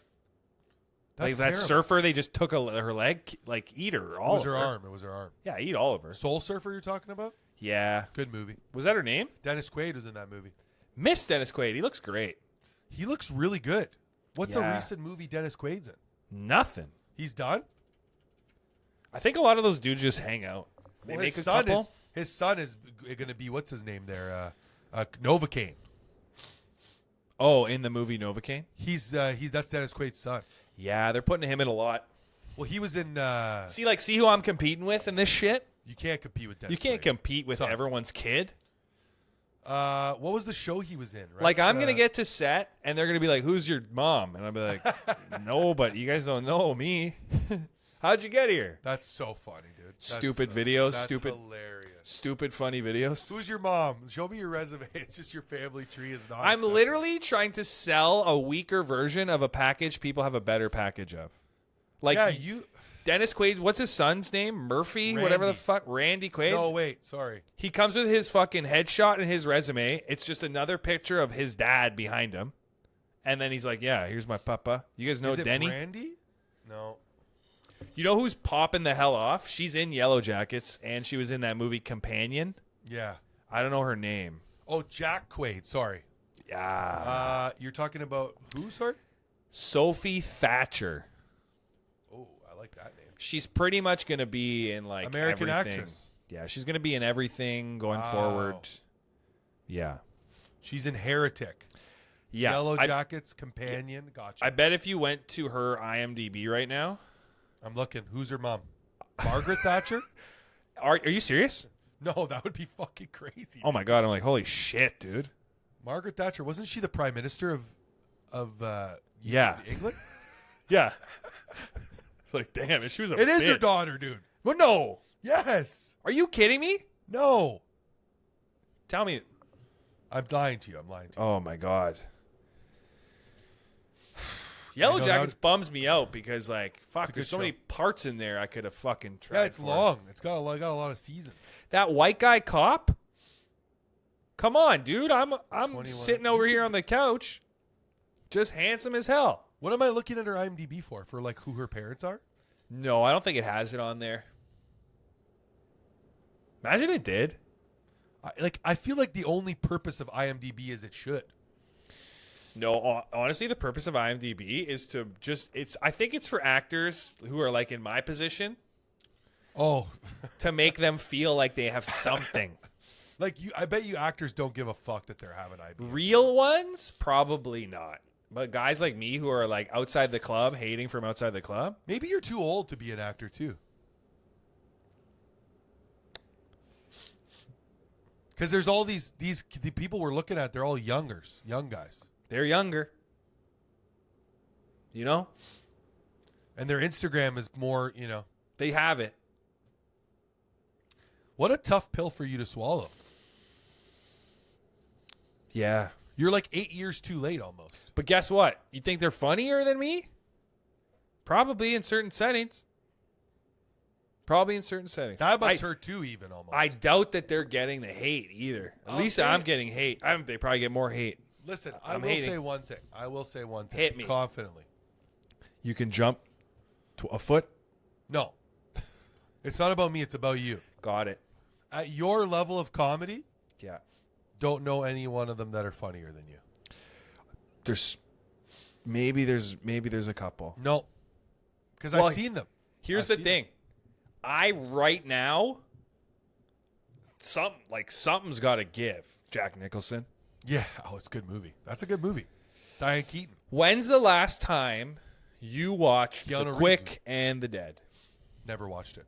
That's like that terrible. surfer, they just took her leg, like, eat her. It was her arm. It was her arm. Yeah, eat all of her. Soul Surfer you're talking about? Yeah. Good movie. Was that her name? Dennis Quaid was in that movie. Miss Dennis Quaid. He looks great. He looks really good. What's a Yeah. recent movie Dennis Quaid's in? Nothing. He's done? I think a lot of those dudes just hang out. They Well, make a couple. his son is going to be, what's his name there? Novocaine. Oh, in the movie Novocaine? That's Dennis Quaid's son. Yeah, they're putting him in a lot. Well, he was in... See who I'm competing with in this shit? you can't compete with Dennis You can't Quaid. compete with Sorry. everyone's kid. What was the show he was in? Right? Like, I'm going to get to set, and they're going to be like, who's your mom? And I'll be like, no, but you guys don't know me. How'd you get here? That's so funny, dude. Stupid videos, That's stupid- hilarious. Stupid, funny videos. Who's your mom? Show me your resume. It's just your family tree is not. I'm accepted. literally trying to sell a weaker version of a package people have a better package of. Like, Yeah, you... Dennis Quaid, what's his son's name? Murphy? Whatever the Randy. fuck. Randy Quaid? No, wait. Sorry. He comes with his fucking headshot and his resume. It's just another picture of his dad behind him. And then he's like, yeah, here's my papa. You guys know Is it Denny? Brandy? No. You know who's popping the hell off? She's in Yellow Jackets, and she was in that movie Companion. Yeah. I don't know her name. Oh, Jack Quaid. Sorry. Yeah. You're talking about who? Sorry. Sophie Thatcher. Oh, I like that name. She's pretty much going to be in, like, American everything. actress. Yeah, she's going to be in everything going Wow. forward. Yeah. She's in Heretic. Yeah. Yellow Jackets, Companion. Gotcha. I bet if you went to her IMDb right now. I'm looking. Who's her mom? Margaret Thatcher? Are you serious? No, that would be fucking crazy. Oh, my God. I'm like, holy shit, dude. Margaret Thatcher. Wasn't she the Prime Minister of Yeah. England? Yeah. It's like, damn, she was a It is her bitch. daughter, dude. Well, no. Yes. Are you kidding me? No. Tell me. I'm lying to you. Oh, my God. Yellow Jackets bums me out because, like, fuck, a there's good so show. many parts in there I could have fucking tried. Yeah, it's long. It's got a lot of seasons. That white guy cop. Come on, dude. I'm 21. sitting over here on the couch, just handsome as hell. What am I looking at her IMDb for? For like who her parents are? No, I don't think it has it on there. Imagine it did. I feel like the only purpose of IMDb is it should. No, honestly, the purpose of IMDb is to I think it's for actors who are like in my position. Oh. To make them feel like they have something. I bet you actors don't give a fuck that they're having IMDb. Real ones? Probably not. But guys like me who are like outside the club, hating from outside the club. Maybe you're too old to be an actor too. Because there's all the people we're looking at, they're all young guys. They're younger. You know? And their Instagram is more, They have it. What a tough pill for you to swallow. Yeah. You're like 8 years too late almost. But guess what? You think they're funnier than me? Probably in certain settings. That must hurt too, even almost. I doubt that they're getting the hate either. At least I'm getting hate. They probably get more hate. Listen, I will say one thing. Hit me. Confidently. You can jump to a foot? No. It's not about me. It's about you. Got it. At your level of comedy, Yeah. don't know any one of them that are funnier than you. There's a couple. No. Because I've seen them. Here's the thing. Right now, something's got to give. Jack Nicholson. Yeah. Oh, it's a good movie. That's a good movie. Diane Keaton. When's the last time you watched Keanu The Reeves. Quick and the Dead? Never watched it.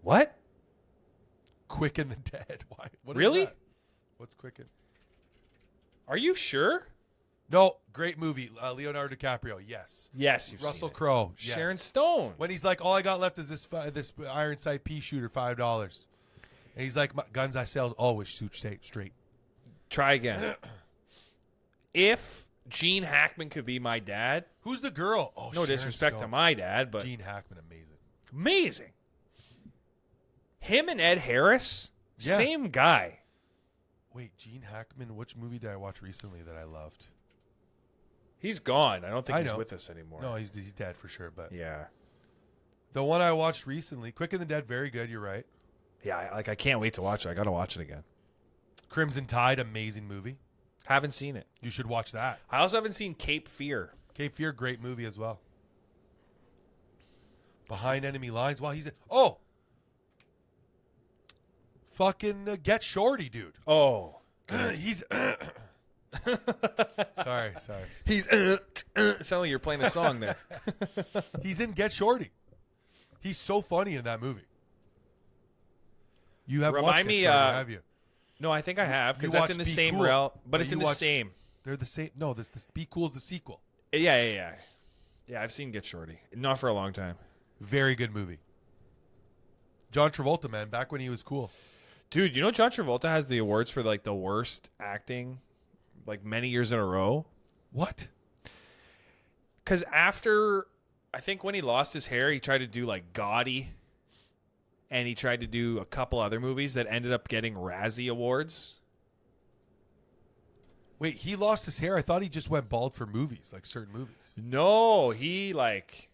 What? Quick and the Dead. Why? What is Really? that? What's Quick and... Are you sure? No. Great movie. Leonardo DiCaprio. Yes. Yes, you've Russell seen it. Crowe. Yes. Sharon Stone. When he's like, all I got left is this iron sight pea shooter, $5. And he's like, guns I sell always shoot straight. Try again. If Gene Hackman could be my dad. Who's the girl? Oh, No Sharon disrespect Stone. to my dad, but Gene Hackman, amazing. amazing. Him and Ed Harris, Yeah. same guy. Wait, Gene Hackman, which movie did I watch recently that I loved? He's gone. I don't think I he's know. with us anymore. No, he's dead for sure. But Yeah. the one I watched recently, Quick and the Dead, very good. You're right. Yeah, I can't wait to watch it. I got to watch it again. Crimson Tide, amazing movie. Haven't seen it. You should watch that. I also haven't seen Cape Fear. Cape Fear, great movie as well. Behind Enemy Lines. Well, he's fucking Get Shorty, dude. Oh. He's sorry. He's sound like you're playing a song there. He's in Get Shorty. He's so funny in that movie. You have watched Remind Get Shorty, have you? No, I think I have because You that's in watched the Be same Cool, realm, but but it's you in the watched- same. They're the same. No, this Be Cool is the sequel. Yeah. Yeah, I've seen Get Shorty. Not for a long time. Very good movie. John Travolta, man, back when he was cool. Dude, you know John Travolta has the awards for like the worst acting like many years in a row? What? Because after, I think when he lost his hair, he tried to do like Gaudy, and he tried to do a couple other movies that ended up getting Razzie Awards. Wait, he lost his hair? I thought he just went bald for movies, like certain movies. No, he like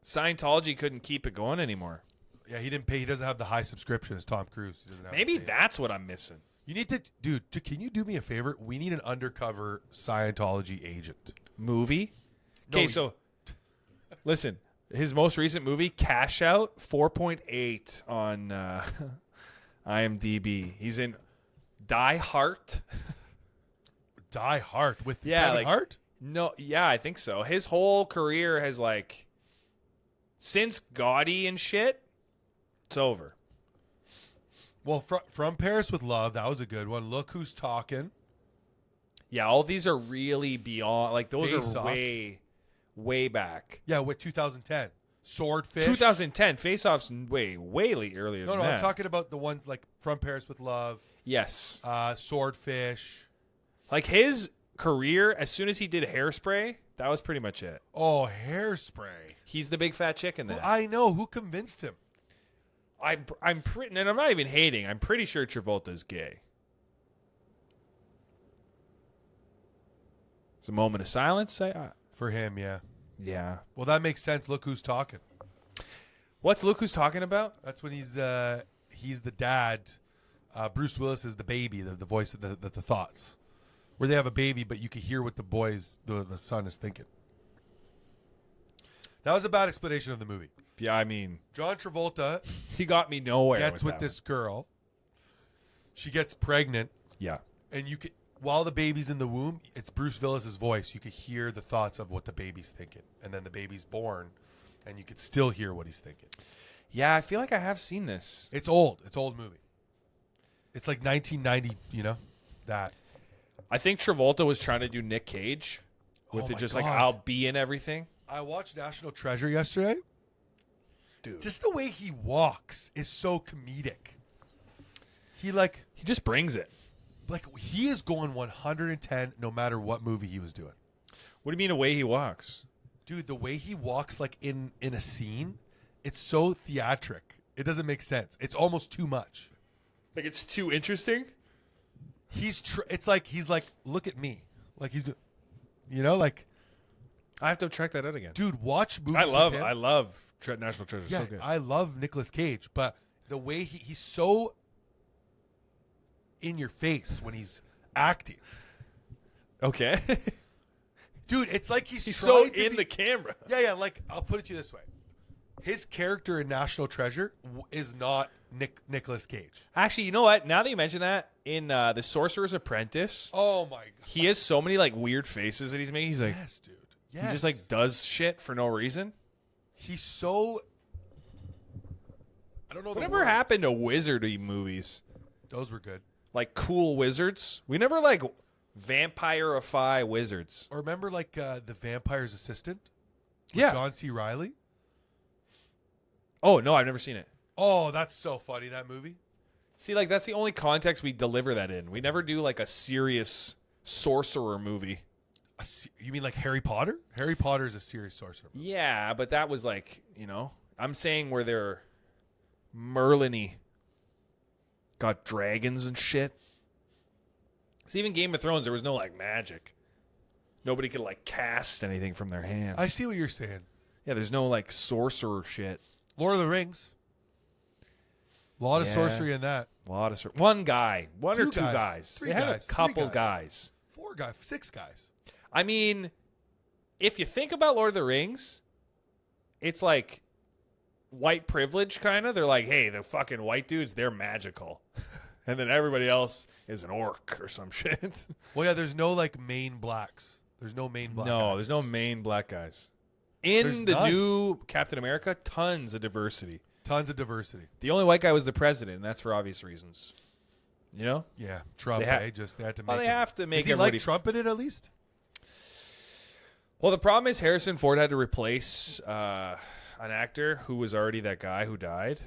Scientology couldn't keep it going anymore. Yeah, he didn't pay. He doesn't have the high subscription as Tom Cruise. He doesn't have Maybe the same. that's what I'm missing. You need to, dude. Can you do me a favor? We need an undercover Scientology agent. Movie? No, Okay, so listen, his most recent movie, Cash Out, 4.8 on IMDb. He's in Die Hard. Die Hard with Yeah, Kevin like- Hart. No, yeah, I think so. His whole career has like, since Gaudy and shit, it's over. Well, from Paris with Love, that was a good one. Look Who's Talking. Yeah, all these are really beyond. Like those Face are Off. way back. Yeah, with 2010. Swordfish. 2010 Face Off's way earlier. No, than no, that. I'm talking about the ones like From Paris with Love, Yes, Swordfish. like his career, as soon as he did Hairspray, that was pretty much it. Oh, Hairspray. He's the big fat chick in that. I know. Who convinced him? I'm pretty, and I'm not even hating. I'm pretty sure Travolta's gay. It's a moment of silence. Say, For him, yeah. yeah. Well, that makes sense. Look who's talking. What's Look Who's Talking about? That's when he's the dad. Bruce Willis is the baby, the voice of the thoughts. Where they have a baby, but you can hear what the son is thinking. That was a bad explanation of the movie. Yeah, I mean, John Travolta he got me nowhere. gets with this girl. She gets pregnant, Yeah. and you can, while the baby's in the womb, it's Bruce Willis's voice. You can hear the thoughts of what the baby's thinking, and then the baby's born, and you can still hear what he's thinking. Yeah, I feel like I have seen this. It's old. It's old movie. It's like 1990. You know that. I think Travolta was trying to do Nick Cage with Oh it my just God. like, I'll be in everything. I watched National Treasure yesterday. Dude. Just the way he walks is so comedic. He just brings it. he is going 110 no matter what movie he was doing. What do you mean the way he walks? Dude, the way he walks like in a scene, it's so theatric. It doesn't make sense. It's almost too much. Like it's too interesting? It's like he's like, look at me. Like he's like, I have to check that out again. dude, watch movies. I with him. love National Treasure. Yeah, So good. I love Nicolas Cage, but the way he's so in your face when he's acting. Okay. Dude, it's like he's so trying to in the camera. Yeah, like I'll put it to you this way. His character in National Treasure is not Nicolas Cage. Actually, you know what? Now that you mention that, in The Sorcerer's Apprentice, Oh my god. he has so many like weird faces that he's making. He's like, Yes, dude. Yes. he just like does shit for no reason. He's so I don't know Whatever happened to wizardy movies? Those were good. Like cool wizards? We never like vampire-ify wizards. Or remember like The Vampire's Assistant? With Yeah. John C. Reilly? Oh, no, I've never seen it. Oh, that's so funny, that movie. See, like that's the only context we deliver that in. We never do like a serious sorcerer movie. You mean like Harry Potter? Harry Potter is a serious sorcerer. Yeah, but that was like, I'm saying where they're Merlin-y. Got dragons and shit. See, even Game of Thrones, there was no like magic. Nobody could like cast anything from their hands. I see what you're saying. Yeah, there's no like sorcerer shit. Lord of the Rings. A lot of Yeah. sorcery in that. A lot of one guy, one Two or two guys. guys. Three They had guys. a couple Three guys. 4 guys. 6 guys. I mean, if you think about Lord of the Rings, it's like white privilege kind of. They're like, hey, the fucking white dudes, they're magical. And then everybody else is an orc or some shit. Well, yeah, there's no like main blacks. There's no main black No, guys. there's no main black guys. There's In the none. new Captain America, tons of diversity. Tons of diversity. The only white guy was the president, and that's for obvious reasons. You know? Yeah, Trump. They ha- They had to make. Well, they him. have to make Is he everybody. like Trump in it at least? Well, the problem is Harrison Ford had to replace an actor who was already that guy who died.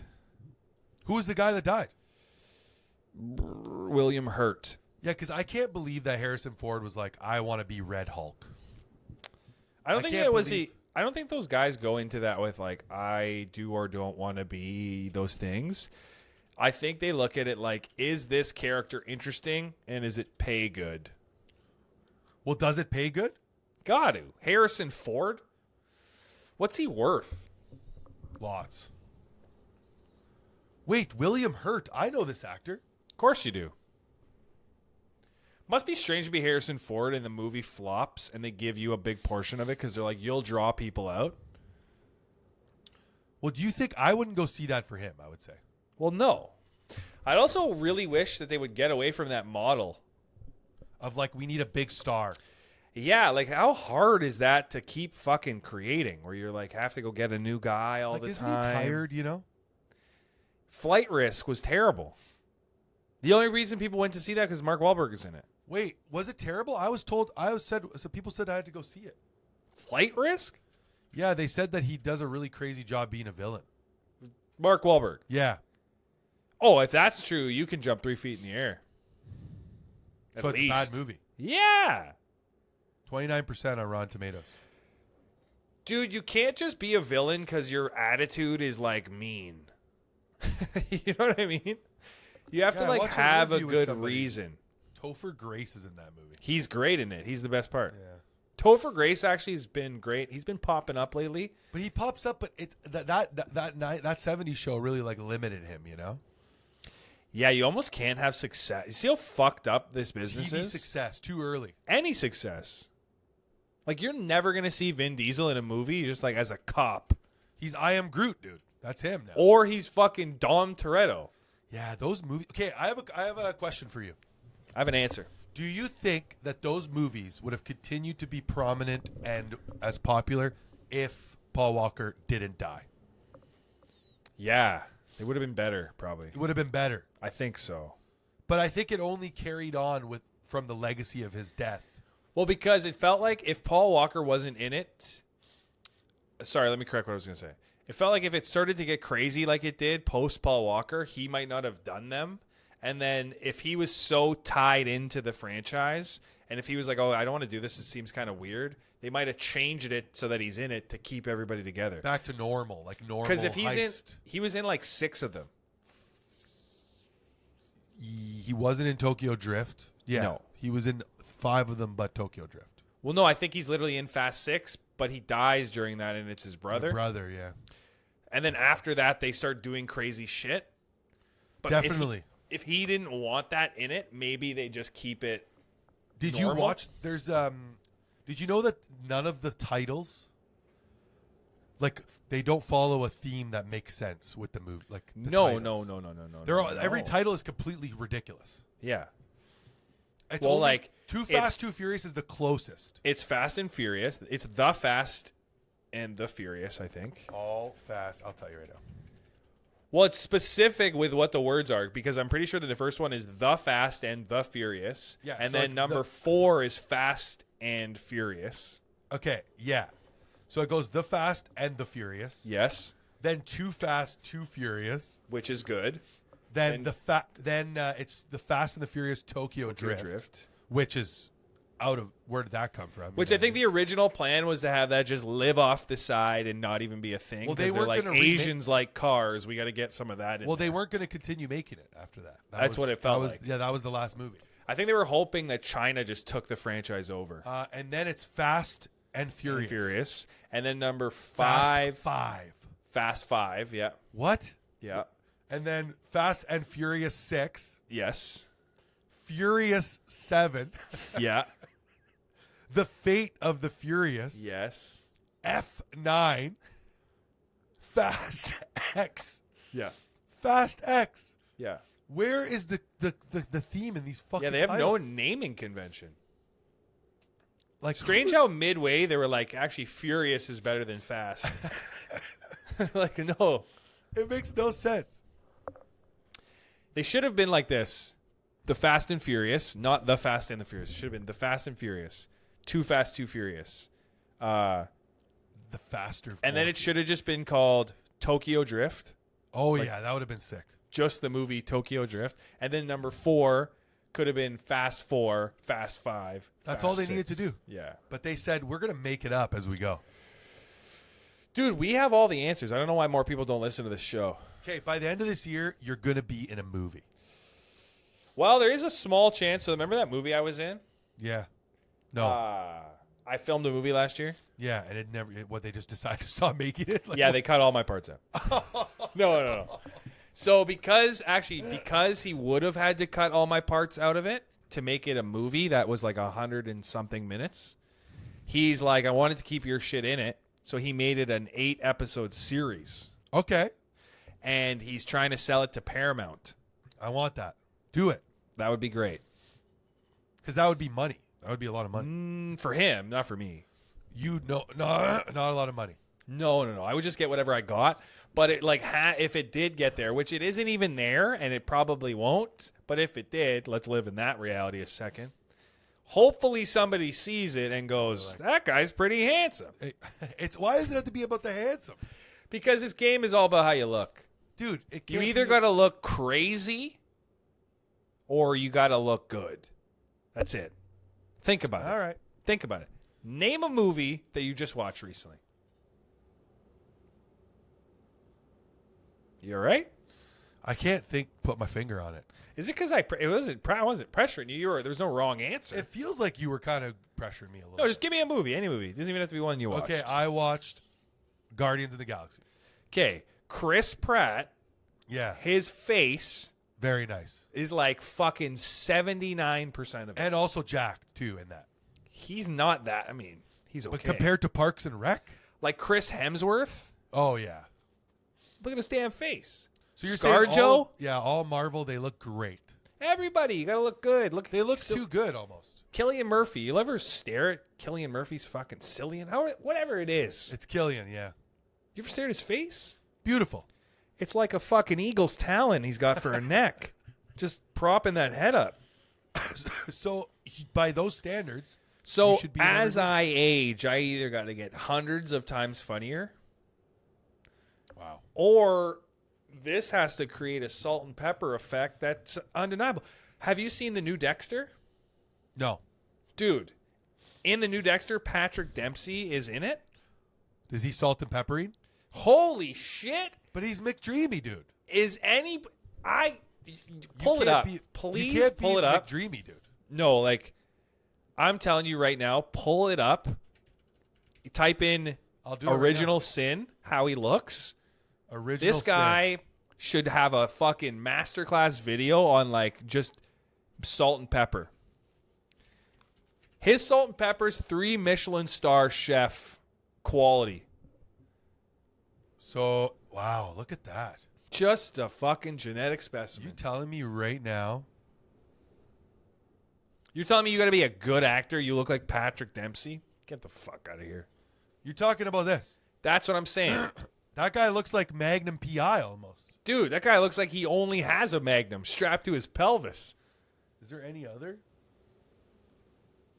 Who was the guy that died? William Hurt. Yeah, because I can't believe that Harrison Ford was like, I want to be Red Hulk. I don't I think can't it was believe- I don't think those guys go into that with like I do or don't want to be those things. I think they look at it like, is this character interesting and is it pay good? Well, does it pay good? Got to. Harrison Ford? What's he worth? Lots. Wait, William Hurt. I know this actor. Of course you do. Must be strange to be Harrison Ford and the movie flops and they give you a big portion of it because they're like, you'll draw people out. Well, do you think I wouldn't go see that for him? I would say. Well, no. I'd also really wish that they would get away from that model. Of like, we need a big star. Yeah, like how hard is that to keep fucking creating where you're like, have to go get a new guy all Like, the isn't time? he tired? You know. Flight Risk was terrible. The only reason people went to see that because Mark Wahlberg is in it. Wait, was it terrible? So people said I had to go see it. Flight Risk? Yeah, they said that he does a really crazy job being a villain. Mark Wahlberg. Yeah. Oh, if that's true, you can jump 3 feet in the air. So it's a bad movie. Yeah. 29% on Rotten Tomatoes. Dude, you can't just be a villain because your attitude is like mean. You know what I mean? You have to like have a good reason. Topher Grace is in that movie. He's great in it. He's the best part. Yeah. Topher Grace actually has been great. He's been popping up lately. But he pops up, but that 70s show really like limited him, you know? Yeah, you almost can't have success. You see how fucked up this business TV is? success too early. Any success. Like, you're never going to see Vin Diesel in a movie just like as a cop. He's I Am Groot, dude. That's him now. Or he's fucking Dom Toretto. Yeah, those movies. Okay, I have a question for you. I have an answer. Do you think that those movies would have continued to be prominent and as popular if Paul Walker didn't die? Yeah. It would have been better, probably. It would have been better. I think so. But I think it only carried on from the legacy of his death. Well, because it felt like if Paul Walker wasn't in it... Sorry, let me correct what I was going to say. It felt like if it started to get crazy like it did post Paul Walker, he might not have done them. And then if he was so tied into the franchise, and if he was like, oh, I don't want to do this, it seems kind of weird, they might have changed it so that he's in it to keep everybody together. Back to normal, like normal. Because if he's heist. he was in like 6 of them. He wasn't in Tokyo Drift. Yeah. No. He was in 5 of them, but Tokyo Drift. Well, no, I think he's literally in Fast 6, but he dies during that, and it's his brother. His brother, yeah. And then after that, they start doing crazy shit. But Definitely. If he didn't want that in it, maybe they just keep it Did normal. you watch, did you know that none of the titles, like, they don't follow a theme that makes sense with the movie? Like, the No. titles. Every title is completely ridiculous. Yeah. It's Well, only like, Too Fast, Too Furious is the closest. It's Fast and Furious. It's The Fast and The Furious, I think. All fast. I'll tell you right now. Well, it's specific with what the words are because I'm pretty sure that the first one is The Fast and The Furious. Yeah, and so then it's number 4 is Fast and Furious. Okay, yeah. So it goes The Fast and The Furious. Yes. Then Too Fast, Too Furious. Which is good. Then it's The Fast and the Furious Tokyo Drift. Which is out of where did that come from? Which I think the original plan was to have that just live off the side and not even be a thing. Well, they because weren't they're like gonna Asians like cars. We got to get some of that. Well, they weren't going to continue making it after that. That's what it felt like. Yeah, that was the last movie. I think they were hoping that China just took the franchise over. And then it's Fast and Furious. And then number 5. Fast 5, yeah. What? Yeah. And then Fast and Furious 6. Yes. Furious 7. Yeah. The Fate of the Furious. Yes. F9. Fast X. Yeah. Fast X. Yeah. Where is the theme in these fucking Yeah, they have titles? no naming convention. Like Strange how midway they were like, actually, Furious is better than Fast. Like, no. It makes no sense. They should have been like this. The Fast and Furious, not The Fast and the Furious. It should have been The Fast and Furious. Too Fast, Too Furious. The faster. And then it should have just been called Tokyo Drift. Oh, yeah, that would have been sick. Just the movie Tokyo Drift. And then number 4 could have been Fast 4, Fast 5. That's Fast all they 6. needed to do. Yeah. But they said, we're going to make it up as we go. Dude, we have all the answers. I don't know why more people don't listen to this show. Okay, by the end of this year, you're going to be in a movie. Well, there is a small chance. So remember that movie I was in? Yeah. No. I filmed a movie last year. Yeah, and they just decided to stop making it? Like, Yeah, they cut all my parts out. No. So because he would have had to cut all my parts out of it to make it a movie that was like 100 and something minutes, he's like, I wanted to keep your shit in it. So he made it an 8-episode series. Okay. And he's trying to sell it to Paramount. I want that. Do it. That would be great. Because that would be money. That would be a lot of money. For him, not for me. Not a lot of money. No. I would just get whatever I got. But it if it did get there, which it isn't even there, and it probably won't. But if it did, let's live in that reality a second. Hopefully somebody sees it and goes, that guy's pretty handsome. Why does it have to be about the handsome? Because this game is all about how you look. Dude, you either got to look crazy or you got to look good. That's it. Think about it. All right. Think about it. Name a movie that you just watched recently. You all right? I can't put my finger on it. Is it because I wasn't pressuring you? There's no wrong answer. It feels like you were kind of pressuring me a little. No, just give me a movie. Any movie. It doesn't even have to be one you watched. Okay, I watched Guardians of the Galaxy. Okay, Chris Pratt. Yeah. His face Very nice. is like fucking 79% of it. And also jacked, too, in that. He's not that. I mean, he's okay. But compared to Parks and Rec? like Chris Hemsworth, Oh, yeah. look at his damn face. So you're saying ScarJo? all Marvel, they look great. Everybody, you got to look good. They look too good almost. Cillian Murphy. You'll ever stare at Cillian Murphy's fucking Cillian? Whatever it is. It's Killian, yeah. You ever stare at his face? Beautiful. It's like a fucking eagle's talon he's got for a neck. Just propping that head up. So by those standards, So you should be as evergreen. I age, I either got to get hundreds of times funnier. Wow. Or this has to create a salt and pepper effect that's undeniable. Have you seen the new Dexter? No. Dude, in the new Dexter, Patrick Dempsey is in it. Is he salt and peppery? Holy shit. But he's McDreamy, dude. Is any... Pull it up. Please pull it up. McDreamy, dude. No, like, I'm telling you right now, pull it up. You type in I'll do it right original now. sin, how he looks. Original This guy should have a fucking masterclass video on, like, just salt and pepper. His salt and pepper's 3 Michelin star chef quality. So, wow, look at that. Just a fucking genetic You specimen. telling me right now? You're telling me you got to be a good actor? You look like Patrick Dempsey? Get the fuck out of here. You're talking about this. That's what I'm saying. That guy looks like Magnum PI almost. Dude, that guy looks like he only has a Magnum strapped to his pelvis. Is there any other?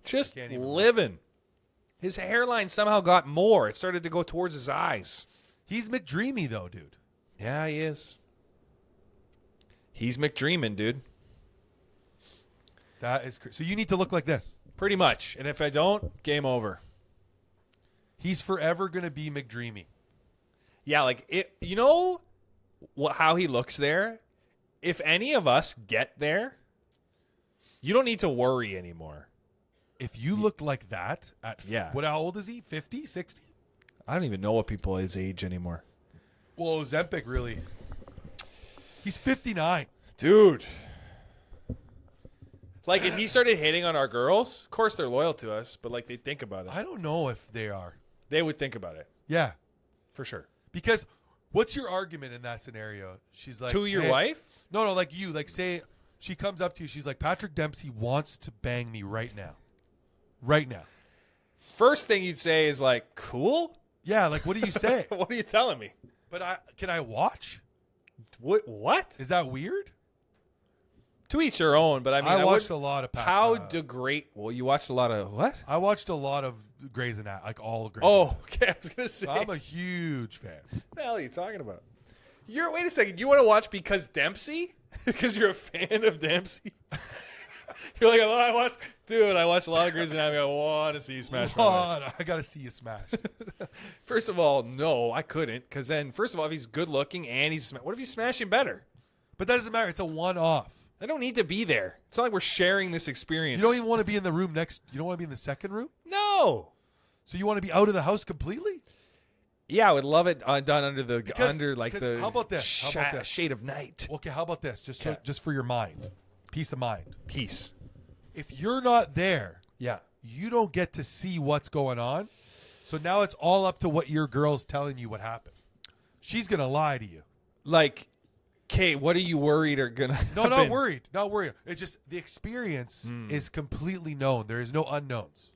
Just can't even living. His hairline somehow got more. It started to go towards his eyes. He's McDreamy, though, dude. Yeah, he is. He's McDreamin', dude. That is so you need to look like this. Pretty much. And if I don't, game over. He's forever going to be McDreamy. Yeah, like, it. You know how he looks there? If any of us get there, you don't need to worry anymore. If you look like that at Yeah. how old is he? 50, 60? I don't even know what people his age anymore. Well, Ozempic really. He's 59. Dude. Like, if he started hitting on our girls, of course they're loyal to us, but, like, they'd think about it. I don't know if they are. They would think about it, Yeah. for sure. Because what's your argument in that scenario? She's like, To your hey- wife? No, like you. Like, say she comes up to you. She's like, Patrick Dempsey wants to bang me right now. Right now. First thing you'd say is, like, cool? Yeah, like, what do you say? What are you telling me? But can I watch? What? Is that weird? To each their own, but I mean, I watched wouldn't- a lot of How degrade? Well, you watched a lot of what? I watched a lot of Grey's Anatomy, like all Grey's Oh, okay. I was gonna say. Anatomy. I'm a huge fan. What the hell are you talking about? Wait a second. You want to watch because Dempsey? Because you're a fan of Dempsey? You're like, oh, I watch a lot of Grey's Anatomy. I want to see you smash my wife. God, I gotta see you smash. First of all, no, I couldn't. Because then, first of all, if he's good looking and what if he's smashing better? But that doesn't matter. It's a one-off. I don't need to be there. It's not like we're sharing this experience. You don't even want to be in the room next. You don't want to be in the second room. No. So you want to be out of the house completely? Yeah, I would love it done under the Because the how about this? How about this? shade of night. Okay, how about this? Okay. Just for your mind, peace of mind. Peace. If you're not there, Yeah. you don't get to see what's going on. So now it's all up to what your girl's telling you what happened. She's gonna lie to you. Like, Kate, what are you worried are gonna? No, happen? not worried. Not worried. It's just the experience is completely known. There is no unknowns.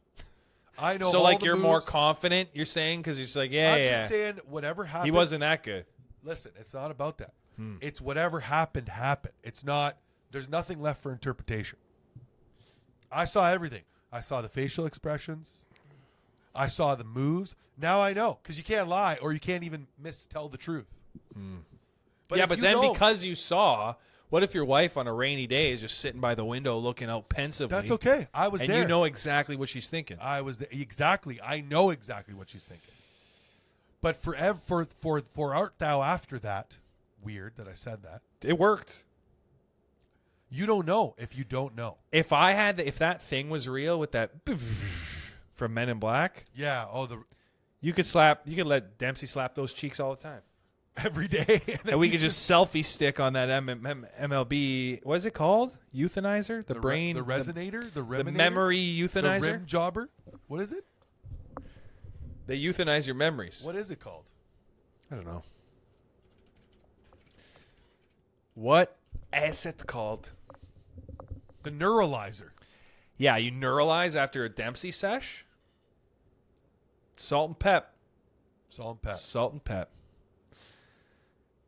I know. So, all like, the you're more moves. confident. You're saying because you're just like, yeah, I'm yeah. just saying whatever happened. He wasn't that good. Listen, it's not about that. It's whatever happened. It's not. There's nothing left for interpretation. I saw everything. I saw the facial expressions. I saw the moves. Now I know because you can't lie or you can't even tell the truth. But Yeah, if but you then don't- because you saw, What if your wife on a rainy day is just sitting by the window looking out pensively? That's okay. I was and there. You know exactly what she's thinking. I was there. Exactly. I know exactly what she's thinking. But for art thou after that, weird that I said that. It worked. You don't know if you don't know. If that thing was real with that from Men in Black, yeah. Oh, you could let Dempsey slap those cheeks all the time. Every day. And we could just selfie stick on that MLB. What is it called? Euthanizer? The brain? The resonator? The The memory euthanizer? The rim jobber? What is it? They euthanize your memories. What is it called? I don't know. What is it called? The neuralizer. Yeah, you neuralize after a Dempsey sesh. Salt and pep. Salt and pep. Salt and pep.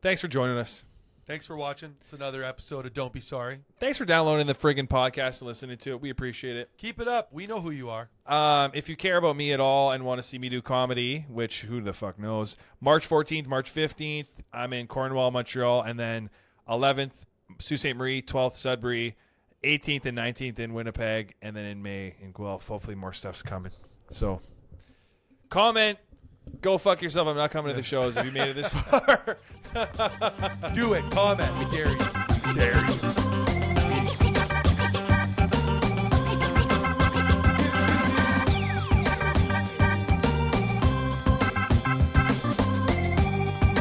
Thanks for joining us. Thanks for watching. It's another episode of Don't Be Sorry. Thanks for downloading the friggin' podcast and listening to it. We appreciate it. Keep it up. We know who you are. If you care about me at all and want to see me do comedy, which who the fuck knows, March 14th, March 15th, I'm in Cornwall, Montreal, and then 11th, Sault Ste. Marie, 12th, Sudbury, 18th and 19th in Winnipeg, and then in May in Guelph. Hopefully more stuff's coming. So, comment. Go fuck yourself. I'm not coming to the shows if you made it this far. Do it. Comment. We dare you.